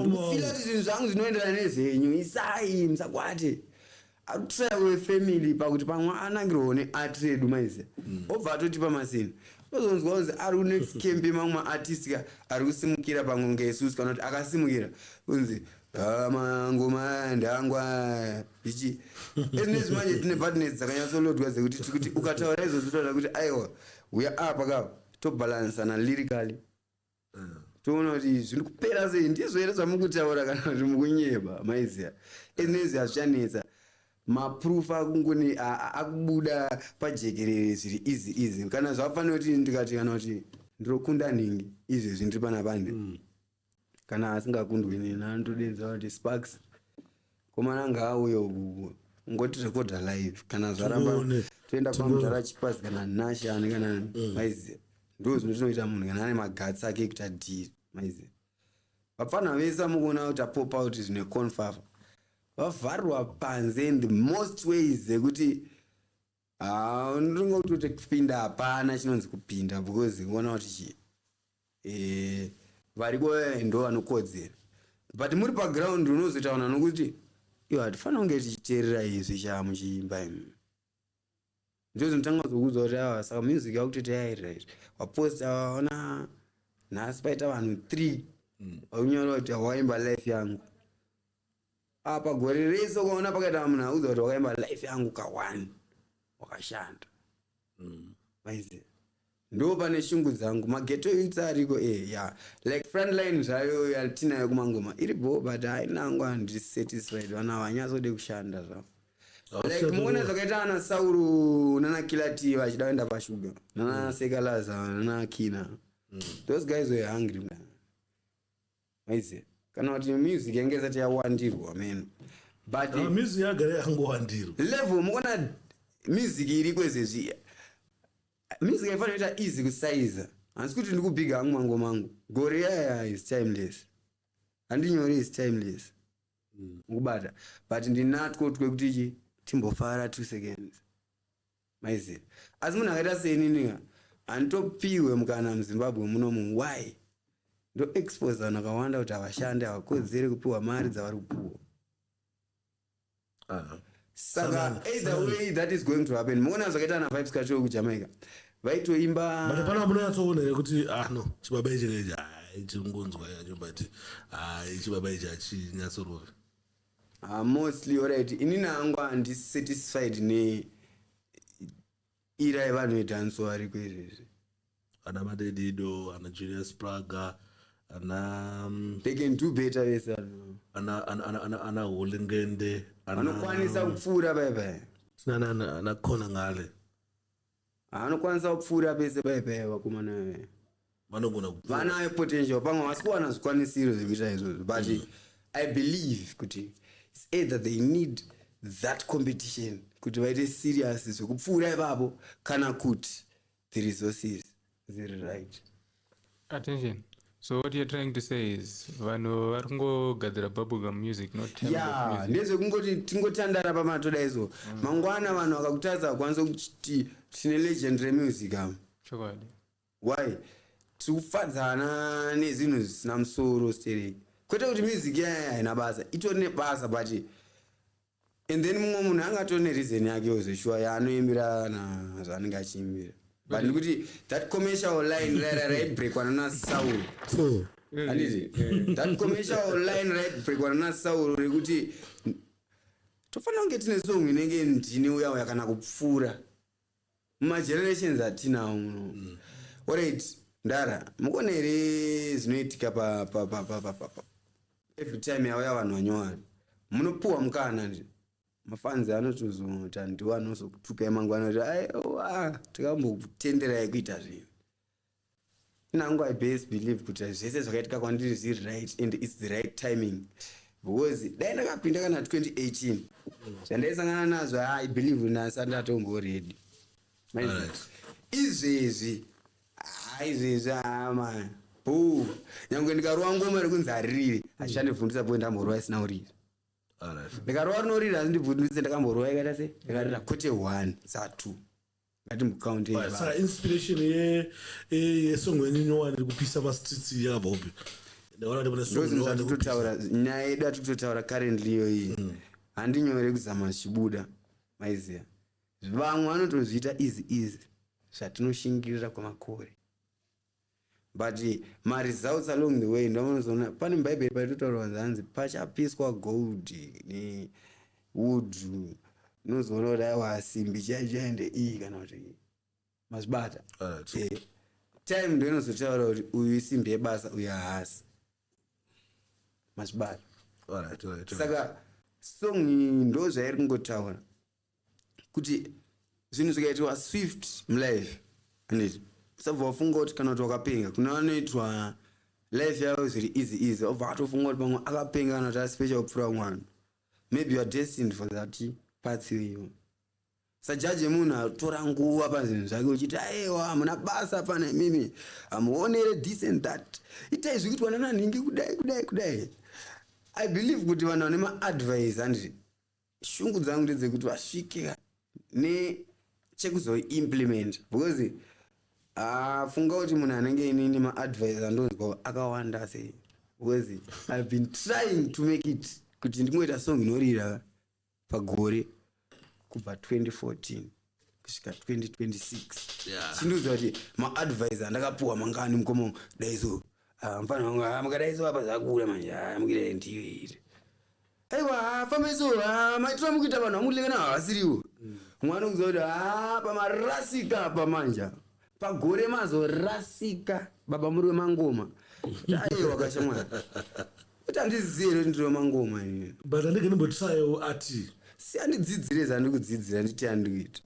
ndikufila kuti zvinhu zvangu zvinoenderana nezvenyu isai musakwate akutraya wefamily pakuti pamwe anangirwawo neatredu maize obva atotipa masini ozonzwa kunzi ari kunext camp mamwe artistika ari kusimukira pamwe ngeisusu kana kuti akasimukira kunzi ngoma ndangwa ichi ezinezvi manje tine partners dzakanyatsolodwa dzekuti tikuti ukataura izvozvo toda kuti aiwa uya apa kapa tobhalansana lyrically toona kuti zviri kupera sei ndizvo here zvamukutaura kana kuti mukunyeba maiziya ezinezvi hazvichanetsa maproof akungoni akubuda pajekerere zviri easy kana zvafanira kuti ndikati kana kuti ndirokunda nhingi izvezvi ndiri pana pande kana asingakundwi nena ndodenza kuti sparks komana ngaauyo ngoti recorda live kana zvaramba toenda kwamudhara chipasi kana nashani kana maiziya ndo zvinotinoita munhu kana ane magatsi ake ekuti adhiri maiziya vapfana vese amukuona kuti apop out zvine confafa vavharwa panze in the most ways ekuti ndingototi kupinda hapana chinonzi kupinda because uona kuti variko ndo vanokodzera but muri paground unozotauna nokuti iwo hatifanira kunge tichiteerera izvi chamuchiimba imi ndo zvinotanga zokudza kuti awa saka music yakutoti yairira izvi waposta waona nhasi paita vanhu 3 vakunyora kuti hawaimba life yangu apa gore rese ukaona pakaita munhu auza kuti wakaimba life yangu ka1 wakashanda maiziva ndo pane shungu dzangu mageto youths ariko yeah like frontline zvayo yatinayo kumangoma iripo but hainangu handisatisfied vana vanyazode kushanda zvavo like muone zvakaita ana Sauru nana Kilati vachida kuenda pashuga nana Sekalaza nana Kina those guys were hungry man maiziva kana kuti music yange isati yawandirwa man but music yagare yangowandirwa level muona music iri kwezvezvi music haifanira kuita easy kusaiza hansi kuti ndikubhiga hangu mangoma angu gore yaya is timeless handinyori is timeless mukubata but ndinatwo twekuti timbofara 2 seconds maiziva asi munhu akaita senininga handitopiwe mukana muZimbabwe munomu why ndo expose vanhu vakawanda kuti havashande havakodzere kupiwa mari dzavari kupiwa saka either way that is going to happen muona zvakaita na Vibes Cartel kuJamaica vaitoimba but pana munonyatsoona here kuti no chibaba ichi nechi chingonzwa yacho but chibaba ichi hachinyatsorove mostly alright inini hangu handisatisfied ne ira yevanhu vedhanso ariko izvezvi ana Madedido ana Julius Praga ana they can do better vese ana Holingende anokwanisa kupfuura baibai ana Khona Ngale anokwanisa kupfuura pese baibai vakomana vanogona vanayo potential pamwe vasi kuwana zvikwanisiro zvekuita izvozvo but I believe kuti it's either they need that competition kuti vaite serious zvekupfuura ipapo kana kuti the resources ziri right. Attention. So what you're trying to say is vanhu vari kungogadzira bubblegum music not yeah ndezvekungoti tingotandara pamatoda izvo mangwana vanhu vakakutadza kukwanisa kuti tine legend remusic am chokwadi why tikufadzana nezvinhu zvisina musoro stereki kwete kuti music yaya haina basa itori nebasa but and then mumwe munhu angatori nereason yake wezveshuwa yaanoimbira na zvaanenge achiimbira but ndikuti that commercial line raibreakwana naSauru handiti that commercial line raibreakwana naSauru rekuti tofanira kunge tine song inenge ndini uya kana kupfuura mumagenerations atinawo muno alright ndara mukuona here zvinoitika every time yauya vanhu vanyowani munopuwa mukana ndi mafanzi anotozoti ndiwo anozokutukai mangwana kuti aiwa takambokutenderai kuita zvinhu inangu I best believe kuti zvese zvakaitika kwandiri zviri right and it's the right timing because dai ndakapinda kana 2018 zvandaisangana nazvo I believe nasati ndatomboredi izvezvi man nyange ndikarowa ngoma rekunzi haririre hachandibvundisa po ndamborwa isina uriri ndikarowa rinorira handibvundise ndakamborowa ikaita se ndakarira kwete 1 2 ngatimbokaunti saka inspiration yesong yenyowani iri kupisa mastreets yakabva upi ndozvatotaura nyaya yedu atitotaura currently iyoyi handinyore kuzama zvichibuda maiziva vamwe vanotozviita easy zvatinoshingirira kwamakore but results along the way ndomunozoona pane mubhaibheri paitotaura zvanzi pachapiswa gold newood unozoona kuti aiwa simbi chaende iyi kana kuti mazvibata time ndo inozotaura kuti uyu simbi yebasa uyu haasi mazvibata saka song ndo zvairi kungotaura kuti zvinhu zvikaitwa swift mulife anditi usabva wafunga kuti kana kuti wakapenga kuna vanoitwa life yavo zviri easy obva atofunga kuti pamwe akapenga kana kuti aspecial kupfuura mwana maybe you are destined for that path iyoyo sajaji munhu atora nguva pazvinhu zvake uchiti aiwa hamuna basa pana imimi hamuonere this and that itai zvikuitwa nananhingi kudai I believe kuti vanhu vane maadvice handiti shungu dzangu ndedzekuti vasvike nechekuzoimplement because funga kuti munhu anenge inini maadvice andonzwa akawanda sei because I've been trying to make it kuti ndingoita song inorira pagore kubva 2014 kusvika 2026 chindoziva kuti maadvice andakapuwa mangani mukomo daiso mfana wangu mukadaiso apa zvakura manje mukidai ndiyo iri aiwa fameso maitira mukuita vanhu vamulekana havasiriwo mwana kuziva kuti pamarasika pamanja pagore mazorasika baba muri wemangoma aiwa kashamwari kuti handizive kuti ndiri wemangoma ini but andike ndimbotisayo ati si handidzidzire zandiri kudzidzira nditi handikuita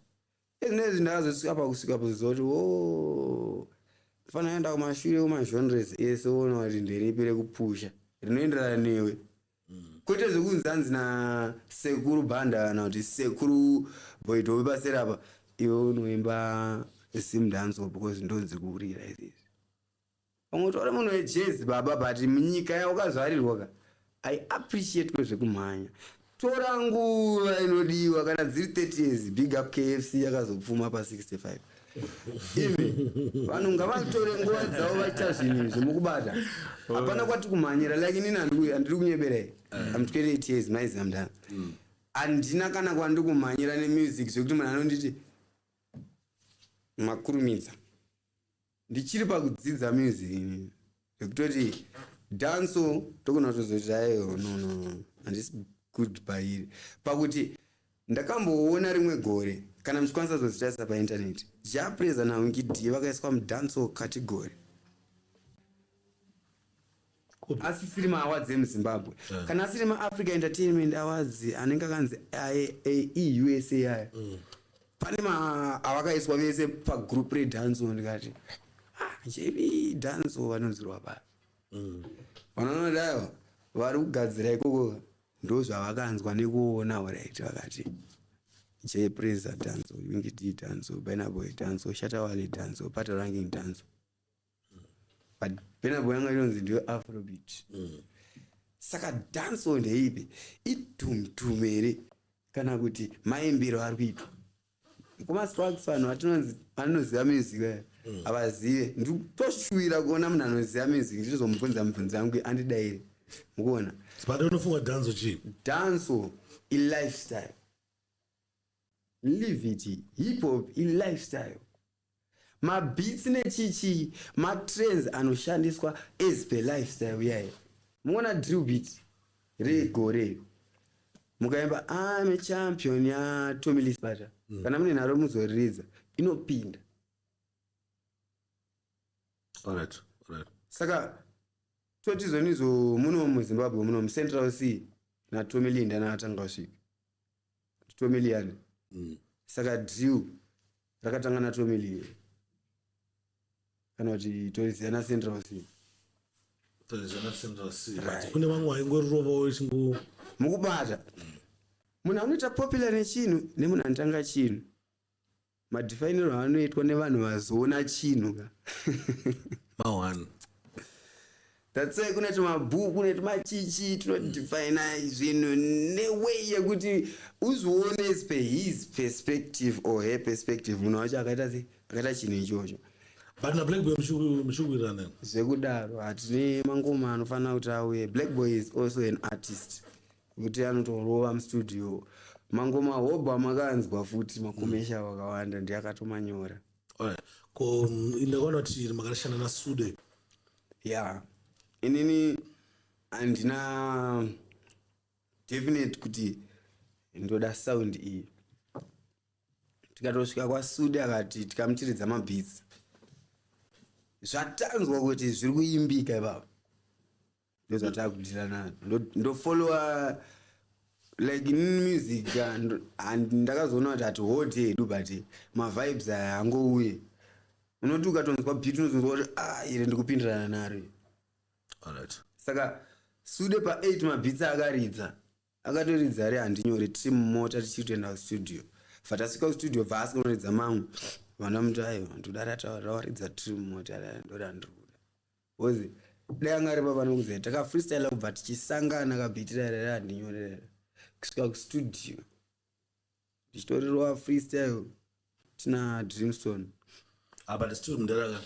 ezvinezvi ndakazosvika pakusvika pozoti fanira enda kumashure kumazhonres ese ona kuti nderipi rekupusha rinoenderana newe kwete zvekunzi hanzi nasekuru bhanda kana kuti sekuru boidhowe paserapa iwe unoimba simdanso because ndonzi kuurira izizvi pamwe tora munhu wejezi baba but munyika yaukazvarirwa ka I appreciate kwezvekumhanya tora nguva inodiwa kana dziri 30 years big up KFC yakazopfuma pa 65 imi vanhu ngavatore nguva dzavo vaita zvinhu zvemukubata hapana kwati kumhanyira like inini handiri kunyeberai I'm 28 years maizi amdana handina kana kwandiri kumhanyira nemusic zvekuti munhu anonditi makurumidza ndichiri pakudzidza music inini zvekutoti danso tokona kutozoti aiyo no handisi good pairi pakuti ndakamboona rimwe gore kana muchikwanisa kuzozvitarisa paindaneti japreza naungidhi vakaiswa mudanso category asisiri maawards emuzimbabwe kana asiri maafrica entertainment awards anenge akanzi eusa aya pane avakaiswa vese pagroup redanso ndikati jevi danso vanonzirwa paa vanonodaiwa vari kugadzira ikoko ndo zvavakanzwa nekuona oraiti vakati jpreza danso ungidi danso benaboy danso shatawale danso patoranking danso but benaboy yanga inonzi ndiyo afrobeat saka danso ndeipi idhumdhum here kana kuti maimbiro ari kuitwa kumasparks vanhu vatinonzi vanoziva music aya havazive nditoshuwira kuona munhu anoziva music ndichizomubvunza mubvunzo yangu andidaire mukuona sipade unofunga danso chii danso ilifestyle live it hip hop ilifestyle mabeats nechichi matrends anoshandiswa as per lifestyle yayo muona drill beat regore mukaimba I'm a champion ya Tommy Lee Sparta kana mune nharo muzoridza inopinda alright saka toti zvonizo muno muZimbabwe muno muCentral C na Tommy Lee ndana atanga kusvika Tommy Lee yani saka drill rakatanga na Tommy Lee kana kuti torizana Central C but kune vamwe vaingorova wechingu mukubata munhu anoita popular nechinhu nemunhu anotanga chinhu madhifainiro anoitwa nevanhu vazoona chinhu ka mawani that's why kuna tumabhuku kuna tumachichi tunodefina zvinhu neway yekuti uzoone his perspective or her perspective munhu wacho akaita chinhu ichocho but naBlackboy muchikuwirirana zvekudaro hatine mangoma anofanira kuti auye. Blackboy is also an artist kuti anotorova mustudio mangoma hobha makanzwa futi makomesha wakawanda ndiye akatomanyora. ko ndakaona kuti makashanda naSude inini handina definite kuti ndoda sound iyi. Tikatosvika kwaSude akati tikamutiridza mabeats zvatanzwa kuti zviri kuimbika baba ndozvatakudirana ndofollowa like in music and ndakazoona kuti ati hot hedu but mavibes aya angouye unoti ukatonzwa beat unozonzwa kuti ire ndikupindirana naro. alright saka Sude pa8 mabeats akaridza akatoridza ari handinyore tiri mumota tichitoenda kustudio fatasvika kustudio vaasinoridza mamwe vana muti aiwa ndodara tawaridza tiri mumota ndoda ndirikuda ozi dai anga ari papa nokuziva taka freestyle kubva tichisangana kabhitira rere handinyorera kusvika kustudio ndichitorerwa freestyle tina Dreamstone but still mundaraka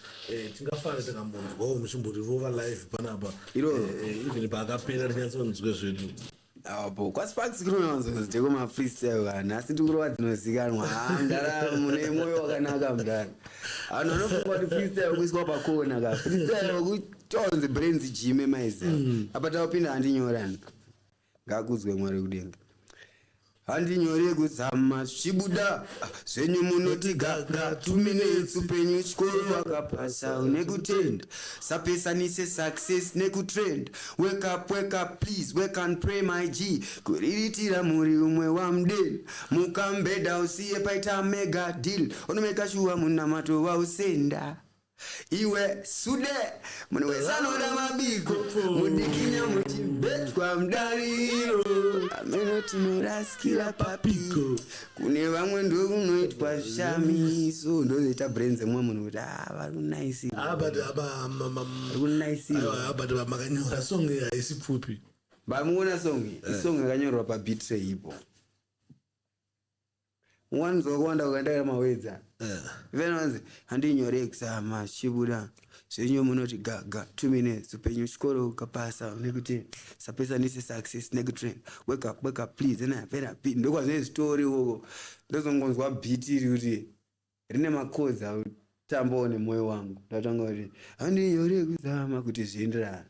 tingafana takambonzwawo muchimbotirova live panapa even paakapera tinyatsonzwe zvedu apo kwaSparks kunowanza kuziteko mafreestyle kana asi tikurova dzinozikanwa ndaramo nemoyo wakanaka mudana vanhu vanofunga kuti freestyle kuiswa pakona ka freestyle kutonze brains gym emaiza apa tapinda handinyorani ngakuzwe Mwari kudenga. Handinyore kuzama zvichibuda zvenyu munoti gaga 2 minutes upenyu chikoro wakapasa nekutenda sapesanise success nekutrend. Wake up please wake and pray my G kuriritira muri umwe wamden mukambeda usiye paita mega deal unomeka shuwa munamato wausenda iwe sude munowezanoda mabiko mudikinya muchibetwa mdariro ameno tinoraskira papiko kune vamwe ndo kunoitwa zvishamiso ndozoita brenze mwe munhu kuti varunaisi makanyora song haisi pfupi bamuona song yakanyorwa pabitray ipo mwanzo kwanda ukaenda mawedza venonzi handinyore exam chibuda zvenyu munoti gaga 2 minutes upenyu chikoro ukapasa nekuti sapesanise success nekutrain wake up please ena vera beat ndokwazine story woko ndozongonzwa beat iri kuti rine makozi autambawo nemoyo wangu ndatanga kuti handinyore kuzama kuti zvienderana.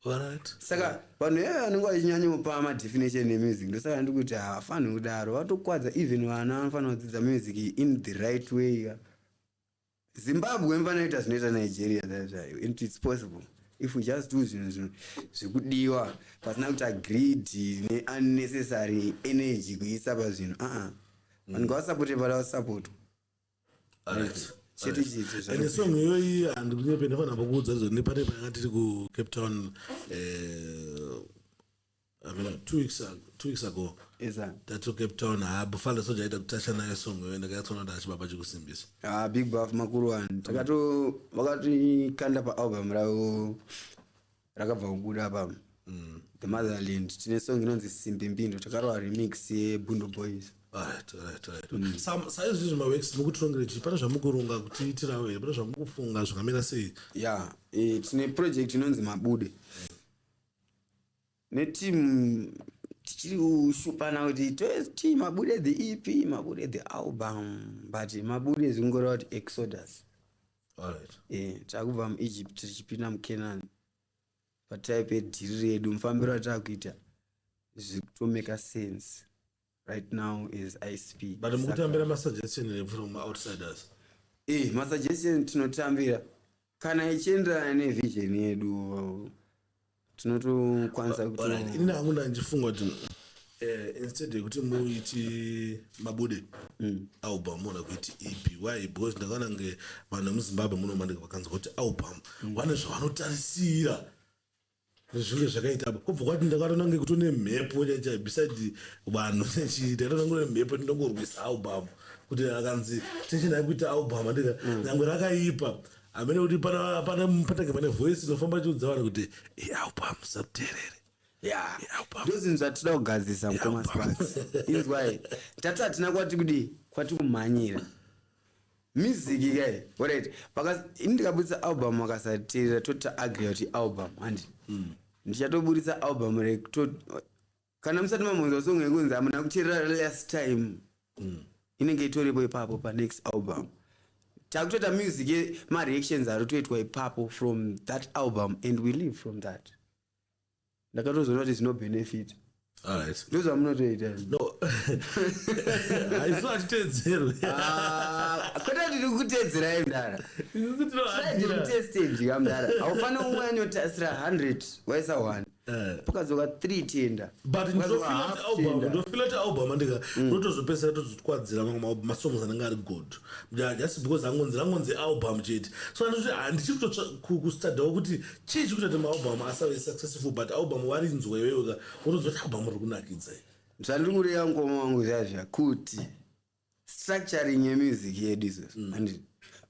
Alright. Saka vanhu vanenge vachinyanya kupa madefinition emusic ndosaka ndikuti havafaniri kudaro vatokwadza even vana vanofanira kudzidza music in the right way. Zimbabwe mfanira kuita zvinoita Nigeria and it's possible if we just do zvinhu zvekudiwa pasina kuita greed ne-unnecessary energy kuisa pazvinhu vanhu ngavasapoti valavasapotwa. ende song iyoyi handikunyependa ndinofanira kuudza rizo nepane panga tiri kuCape Town 2 weeks ago tatu Cape Town Buffalo Soldier aita kutasha nayo song iyoyi ndakatsoona kuti achibaba chikusimbisa Big Buff makuru wanu vakatikanda paalbum ravo rakabva kubuda apa The Motherland tine song inonzi Simbi Mbindo takarwa remix yeBundo Boys. Alright. Saizvizvi maworks mukutirongera chi pane zvamukurunga kutiitirawo here pane zvamukufunga zvakamira sei? Tine project inonzi Mabude netimu tichiri kushupana kuti toiti Mabude the EP Mabude the album but Mabude zvingoreva kuti Exodus. Alright. Takubva muEgypt tichipinda muCanaan pataipe edhiri redu mufambiro watakuita zvikutomeka sense right now is ISP. But mukutambira masuggestion from outsiders? Masuggestion tinotambira kana ichienderana nevision yedu tinotokwanisa kuti inini hangu ndandifunga kuti instead yekuti muiti Mabude album mona kuiti EP. Why? Because ndakaona nge vanhu muZimbabwe munomandika vakanzwa kuti album vane zvavanotarisira zvinge zvakaita kubva kwati ndakatona ngekutone mhepo chacha beside vanhu ndakatona ngone mhepo ndongorwisa album kuti akanzi tension kuita album ndika nyangwe rakaipa amene kuti pana mpatange pane voice inofamba chiudza vanhu kuti album saterere ndozvinhu zvatinoda kugadzisa mukoma Sparks. Inzwai tatu hatina kwati kumhanyira music kai alright ndikabudisa album akasateerera totaagri kuti album handi ndichatobudisa album kana musati mamhonza song yekunzi hamuna kuteerera last time inenge itoripo ipapo panext album takutoita music mareactions ari toitwa ipapo from that album and we live from that. Ndakatozoona kuti zvino benefit. Alright. Ndozvamunotoita. No. Haisatedzerwe. Kwete ndiri kutedzera ndara. Ndiri kutestage kamdara. Haufaniri kunyanyotasira 100 waisa 1. Pokazoka 3 tenda. But ndofila kuti album ndika ndotozopesera tozokwadzira mamwe masongs anenge ari good. Just because angonzi album chete. So handichiri kustudawo kuti chii chikuita kuti maalbum asave successful but album warinzwa iwewe unozwa kuti album riri kunakidza. Zvandiri kureva mukoma wangu zvazva kuti structuring yemusic yedu izvozvo handiti.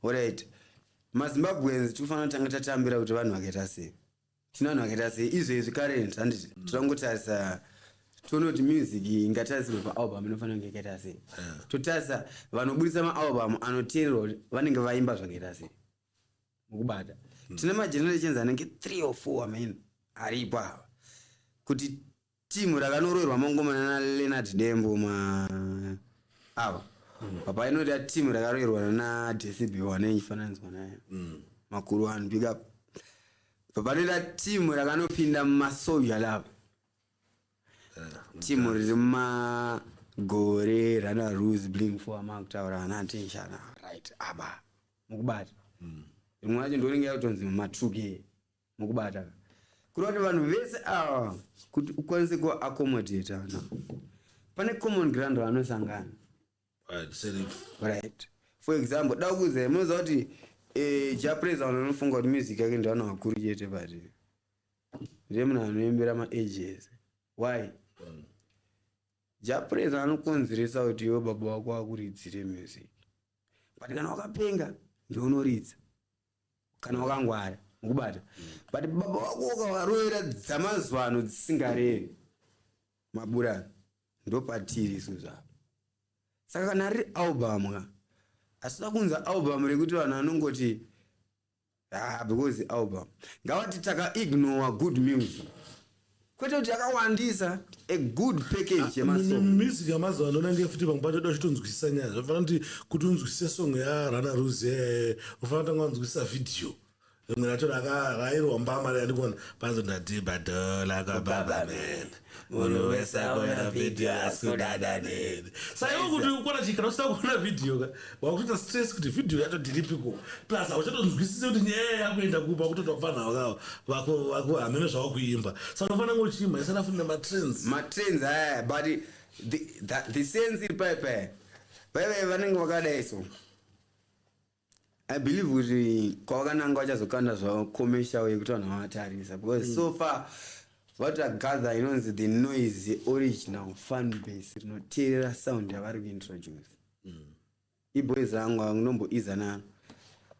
Alright. MaZimbabweans tinofanira kutanga tatambira kuti vanhu vakaita sei. Tina vanhu vakaita sei izvezvi current handiti. Tirangotarisa toona kuti music ingatarisirwe paalbum inofanira kunge yakaita sei. Totarisa vanobudisa maalbum anoteererwa vanenge vaimba zvakaita sei mukubata. Tine magenerations anenge 3 or 4 amene aripo ava kuti timu rakanoroverwa mangomana naLeonard Dembo ava papa inoita timu rakaroverwa naDecibel waneifananidzwa naye makuru wanu big up. Papa inoita timu rakanopinda mumasoldier lava timu riri mumagore Rana Rules Bling 4 makutaura ana attention right aba mukubata rimwe racho ndoringe yakutonzi muma2K mukubata kuti vanhu vese ava kuti ukwanise kuaccommodate ana pane common ground vanosangana right for example da kuze munoziva kuti Japreza vanofunga kuti music yake ndivana vakuru chete padivi ndiye munhu anoembera maages why Japreza anokonzeresa kuti iwe baba wako akuridzire music but kana wakapenga ndounoridza kana wakangwara mukubata but baba wako ukavarowera dzamazuva ano dzisingarevi maburani ndopatiri isusu apa saka kana riri album asida kunza album rekuti vanhu vanongoti because album ngavati taka-ignore good music kwete kuti yakawandisa a good package music yamazuva ano nange futi pamwe pacho chitonzwisisa nyaya zvafanira kuti unzwisise song yaRana Rules ufanira kutanga wanzwisisa video rimwe racho rairwa mbama randikuona panzo ndatibadola kwababa man munhu wese akuona video asikudada neni saiwo kuti ukona chikana usina kuona video wakutoita stress kuti video yacho ndiripiko plus auchatonzwisise kuti nyaya yakuenda kupa kutotobva vako hamene zvavakuimba saka unofanira ngochima isana funina matrends aya but the sense iri paipai vanenge vakadai so I believe kuti kwawakananga vachazokanda zvavo commercial yekuti vanhu vavatarisa because so far vatagagather inonzi the noise original fan base rinoteerera sound yavari kuintroduce iboys rangu akunomboiza nano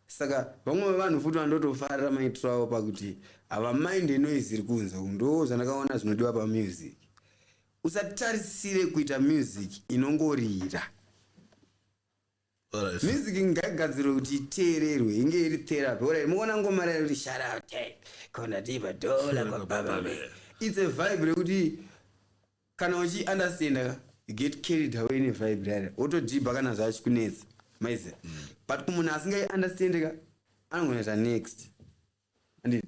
saka vamwe vanhu futi vandotofarira maitiro avo pakuti havamind noise iri kunze ndo zvandakaona zvinodiwa pamusic usatarisire kuita music inongorira music ngaigadzirwe kuti iteererwe inge iri therapy orai muona ngoma rayo kuti shout out kona diva dola kwababa man it's a vibe rekuti kana uchiunderstanda you get carried away nevibe rayo otodhibha kana zvachikunetsa maize but kumunhu asingai-understandika anongoita next anditi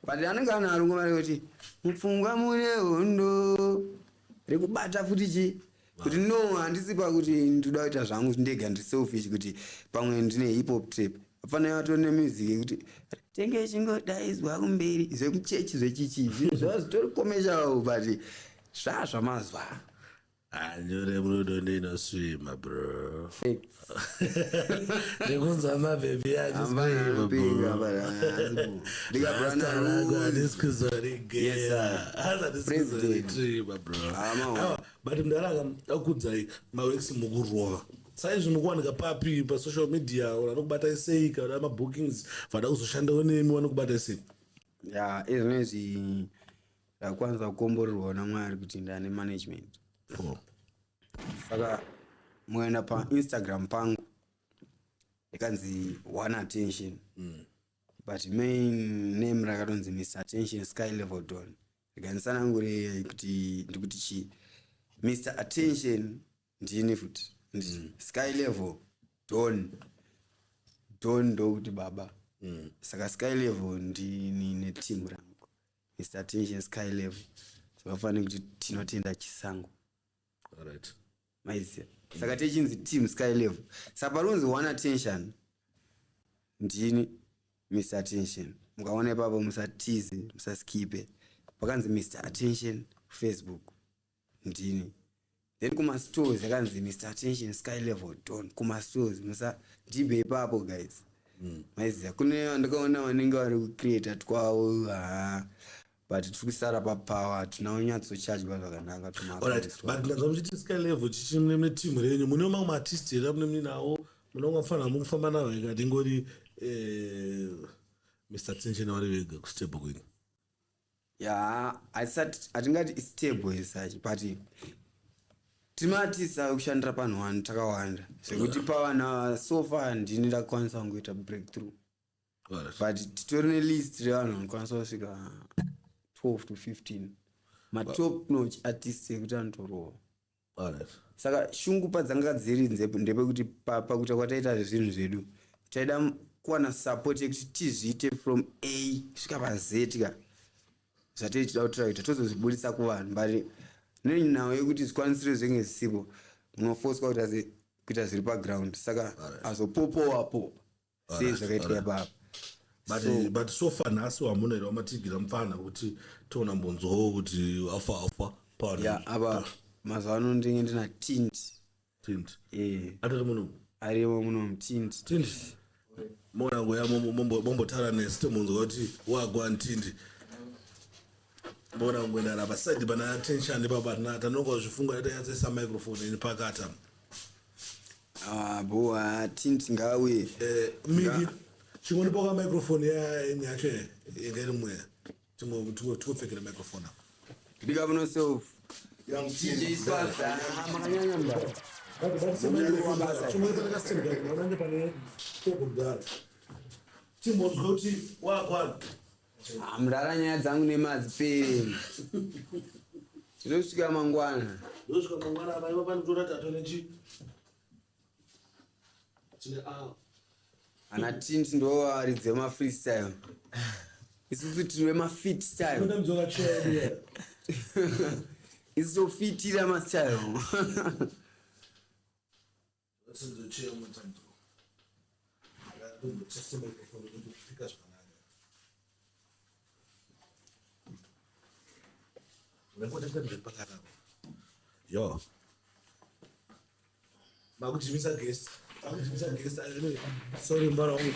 but anenge anaro ngoma rekuti mupfungwa mune hondo rekubata futi chi kuti no handisi pakuti ndoda kuita zvangu ndega ndiselfish kuti pamwe ndine hip hop trap afanira vatone music yekuti tenge chingodaidzwa kumberi zvekuchechi zvechichi zvinhu zvazvitori commercial but zvazvamazuva anyore munodondo inoswima bro nekunza mabhebi but mndaranga akudzai maweksi mukurova saizvi mukuwanika papi pasocial media vanokubata sei kana mabookings vada kuzoshandawo nemi vanokubata sei ya izvinezvi ndakwanisa kukomborerwa naMwari kuti ndane management saka muenda paInstagram pangu ikanzi One Attention but main name rakatonzi Mr. Attention Sky Level Don ikandisanangure kuti ndikuti chi Mr. Attention ndini futi Sky Level Don ndokuti baba saka Sky Level ndini neteam rangu Mr. Attention Sky Level zvakafanira kuti tinotenda chisango alright maiziya saka techinzi team Sky Level saka parunzi One Attention ndini Mr. Attention mukaona ipapo musatize musaskipe pakanzi Mr. Attention Facebook ndini then kumastores yakanzi Mr. Attention Sky Level Don kumastores musadhibe ipapo guys maiziya kune ndakaona vanenge vari kucreata twawo but tiri kusara papower hatina unyatsochajiwa zvakanaka but ndazva muchiti Sky Level chichi mune mune timu renyu mune mamwe maartist here mune nawo munonga mufanira mukufamba navo ikati ngori Mr. Attention vari vega kustable kwenyu ya hatingati istable esachi but timatisa kushandira panhu wani takawanda zvekuti pavana sofa ndini ndakwanisa kungoita breakthrough but titori nelist revanhu vanokwanisa kusvika 12 to 15 matop notch artists ekuti anotorova saka shungu padzanga dziri ndepekuti pakuita kwataita zvinhu zvedu taida kuwana support yekuti tizviite from A kusvika paZ ka zvatei tida kutira kuita tozozvibudisa kuvanhu but nenyinawo yekuti zvikwanisiro zvenge zvisipo munofoswa kuita zviri paground saka azopopowapo sei zvakaitika papa but so far nhasi wamunoita wamatigira mufana kuti toona mbonzowo kuti afa ya apa mazuva ano ndinge ndina tint atari muno arimo muno mutint mona ngoya mombotaura nesi tomunzwa kuti wagwa ntindi mona ngoendara pasaidi pana attention papa tanonga zvifunga yatayatsesa microphone ini pakata boa tint ngauye miki chingonipoka microphone yacho ingeri mweya tikupfekera microphone apa ndikabuno self timbonzwa kuti wakwana mudara nyaya dzangu nemadziperi tinosvika mangwana apaiva panotora tatonechi ana tint ndo waridze mafreestyle isusu tiri mafit style isofitira mastyle yo makujimisa guest sorry mbara wangu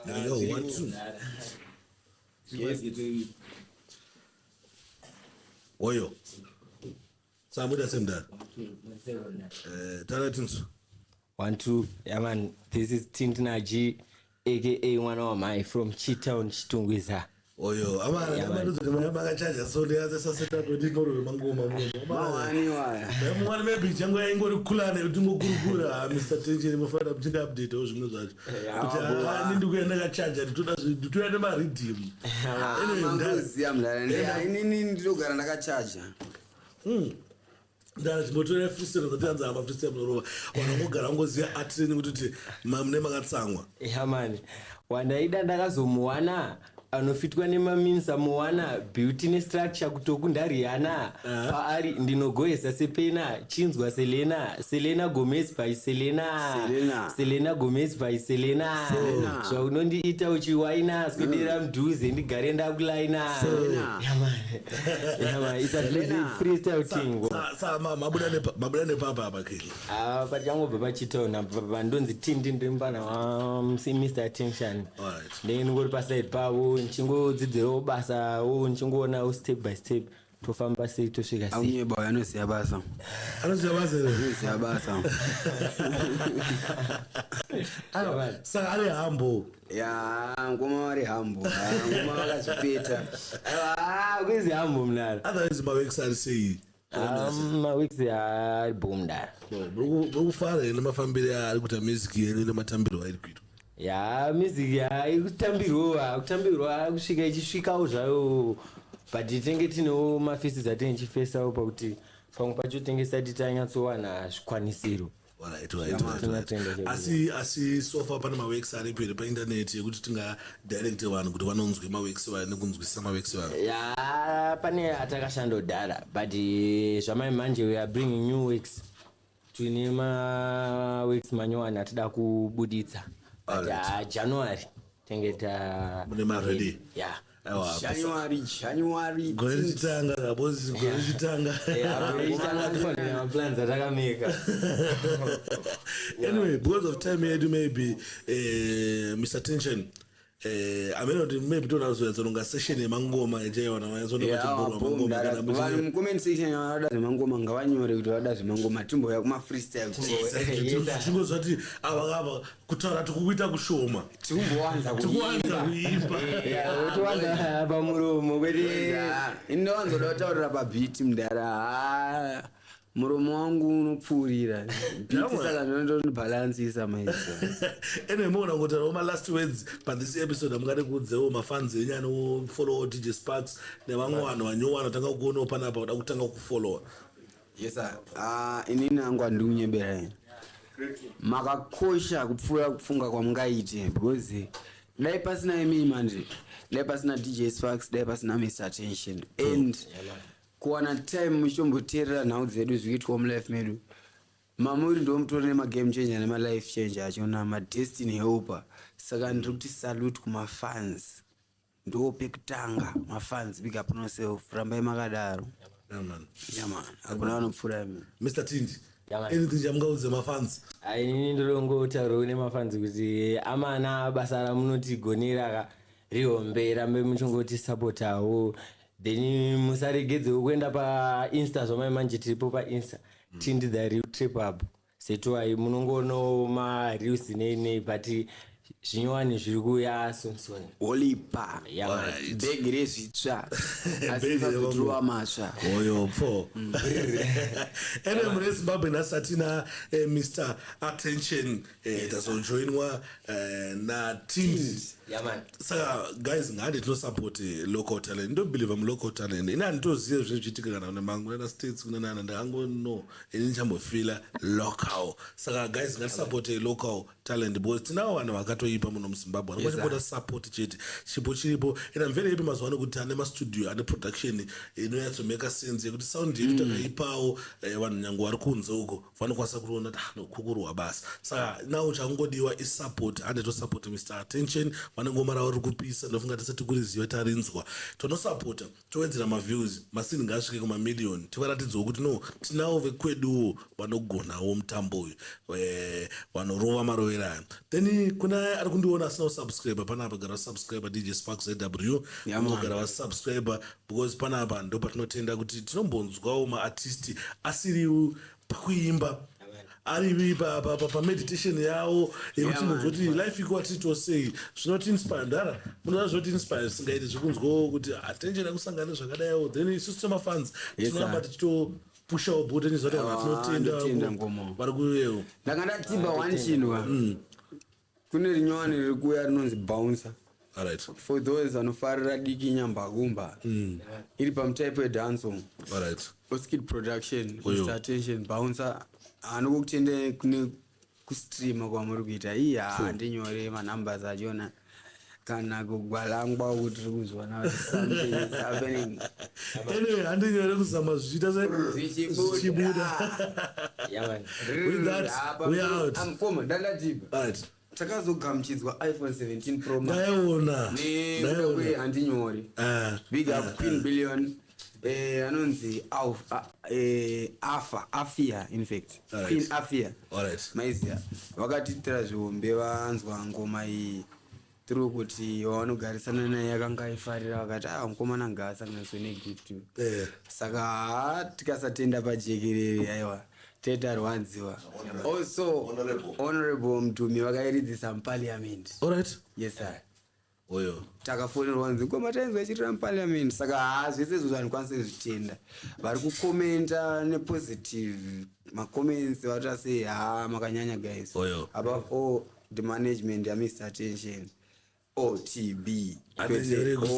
yo 1 2 oyo samuda semdala taratinso 1 2 yeah man, this is Tintinaji aka mwana wa mai from Chitown Chitungwiza. Oyo amanozoti makachaja sole yasesasetatodikoro mangoma mwana maybe changu yaingori kulane kuti ngokurukura Mr. Tension mufana kuchinga update o zvimwe zvacho kuti ndikuenda kachaja nditoenda maridhimu mangoziya mudara inini ndinogara ndakachaja ndachimbotora freestyle zatianza apa freestyle munorova wanongogara ngoziya atraining kuti mune makatsamwa yamani wandaida ndakazomuwana anofitwa nemaminsa muwana beauty nestructure kutokundariyana paari ndinogoyesa sepena chinzwa Selena Gomez by Selena Gomez by Selena zvaunondiita uchiwaina swedera mudhuze ndigare ndakulaina yamani it's a freestyle thing mabuda nepapa apa keni pachangobva pachitauna pandonzi tindi ndimbana wa Mr. Attention ndingori paside pavo nchingodzidzirawo basawo nchingoona step by step tofamba sei tosvika sei aunyeba anoziya basa saka ari hambo ya ngoma vari hambo ngoma vakazvipeta kuizi hambo mnara otherwise maweeks ari sei maweeks ari bomdara burikufara nemafambiro ari kuita music yenu nematambiro airi kuitwa ya music kutambirwa kusvika ichisvikawo zvayo but tenge tinewo mafesis atinenge tichifesawo pakuti pamwe pacho tenge tisati tanyatsowana zvikwanisiro asi sofa pane maweeks ari peri paindaneti yekuti tingadirecte vanhu kuti vanonzwe maweeks nekunzwisisa maweeks vanhu ya pane atakashandodhara but zvamai manje we are bringing new works tine maweeks manyowani atida kubuditsa January tengeta mune maredi January gore chitanga kabozi gore chitanga plans atakameka anyway because of time yedu maybe Mr. Tension ameno ndi maybe tonazoyadzononga session yemangoma ejaiwana vanhu mucomment section yavada zvemangoma ngavanyore kuti vada zvemangoma timboya kumafreestyle chingozva kuti ava kutaura tikukuita kushoma tikumbowanza kuimba towanza pamuromo kweti inowanzoda kutaurira pabhiti mudara muromo wangu unopfuurira bhiti saka ndinondibhalansisa maizva anyway mona ngotaurawo ma-last words pathis episode amungade kuudzewo mafans enyu anofollowa DJ Sparks nevamwe vanhu vanyowana atanga kuonawo panapa kuda kutanga kufollowa yesa inini angu handikunyebera makakosha kupfuura kufunga kwamungaite because dai pasina imi manje dai pasina DJ Sparks dai pasina Mr. Attention and kuwana time muchomboteerera nhau dzedu zviitwa mulife medu mamuri ndo mutori nemagame changer nemalife changer achona madestiny helper. Saka ndiri kuti salute kumafans ndo pekutanga. Mafans big up on yourself, rambai makadaro. Yeah man, hakuna vanopfuura imi. Mr. Tindi, Yeah, man. anything chamgaudze mafans? Inini ndinongotaurawo nemafanzi kuti amana basa ramunotigonera rihombe rambe muchingoti sapotawo, then musaregedzewo kuenda painsta zvamai manje tiripo painsta Tindi the real trip up setwai munongono mareels nei but zvinyowani zviri kuuya soon. Olipa bhegi rezvitsva asi sazotirowa matsva Oyo pho. Ene mune Zimbabwe nasatina Mr. Attention tazojoinwa na Tindi. Yeah man. Saka guys ngade tinosupport local talent. Don't believe I'm local talent. Ina nditoziye zvezviitika kana kune United States kuna nana ndangono inichambofila local. Saka guys ngati support local talent because tinawo vanhu vakatoipa muno muZimbabwe. Anokuti support chete. Chipo chiripo ina mvele yedu mazuva kuti ane ma studio ane production inoyatso make sense yekuti sound yedu takaipawo vanhu nyango vari kunze uko vanokwanisa kuona kuti kukurwa basa. Saka nawo changodiwa is support ande to support Mr. Attention. Vanengomara vari kupisa ndofunga tisati kuriziva tarinzwa tonosapota towedzera maviews masini ngasvike kumamiliyoni tivaratidzawo kuti no tinawo vekweduwo vanogonawo mutambo uyu vanorova marovera aya. Then kuna ari kundiona asina kusubscribe panapa gara subscribe DJ Sparks ZW gara vasubscribe because panapa ndo patinotenda kuti tinombonzwawo maartisti asiri pakuimba ari pameditation yawo yekuti nozoti life iko atitosei zvinotinspire ndara munoda zvotinspire singaiti zvikunzwawo kuti Attention akusangana zvakadaiwo then isusu semafans tinoramba tichitopushawo button zoti tinotenda vari kuyewo. ndanga ndatimba one chinwa kune rinyowani riri kuuya rinonzi bouncer. Alright. For those vanofarira diki nyambagumba iri pamutaipo yedancehall. Alright. Oskid production Mr. Attention bouncer anokutende kune kustreama kwamuri kuita iya handinyore manumbers achona kana kugwalangwa kuti ri kuzwana kuti something is happening. Anyway handinyore kuzama zvichiita zvichibuda. With that we are out. Amkoma ndandatipa. Right. Takazogamuchidzwa iPhone 17 Pro Max. Ndaiona. Nekuda handinyore. Big up Queen Billion. Anonzi Afia in fact. Queen Afia. Alright. Maizia vakatitira zvihombe vanzwa ngoma iyi tiri kuti wavanogarisana naye akanga aifarira vakati mukomana ngaasanganiswe negift. Saka tikasatenda pajekerere aiwa tetarwanziwa. Also honorable Mtumi vakairidzisa muparliament. Alright. Yes sir. Oyo. Takafonerwa nzi ngoma tainzwa ichitira muparliament. Saka zvese izvo zvanikwanisa zvitenda vari kukomenta nepositive macomments vatase makanyanya guys. Oyo. Above all the management ya Mr. Attention OTB Anything else?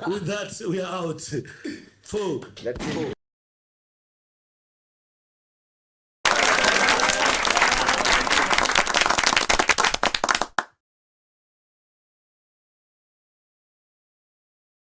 With that we are out. 4.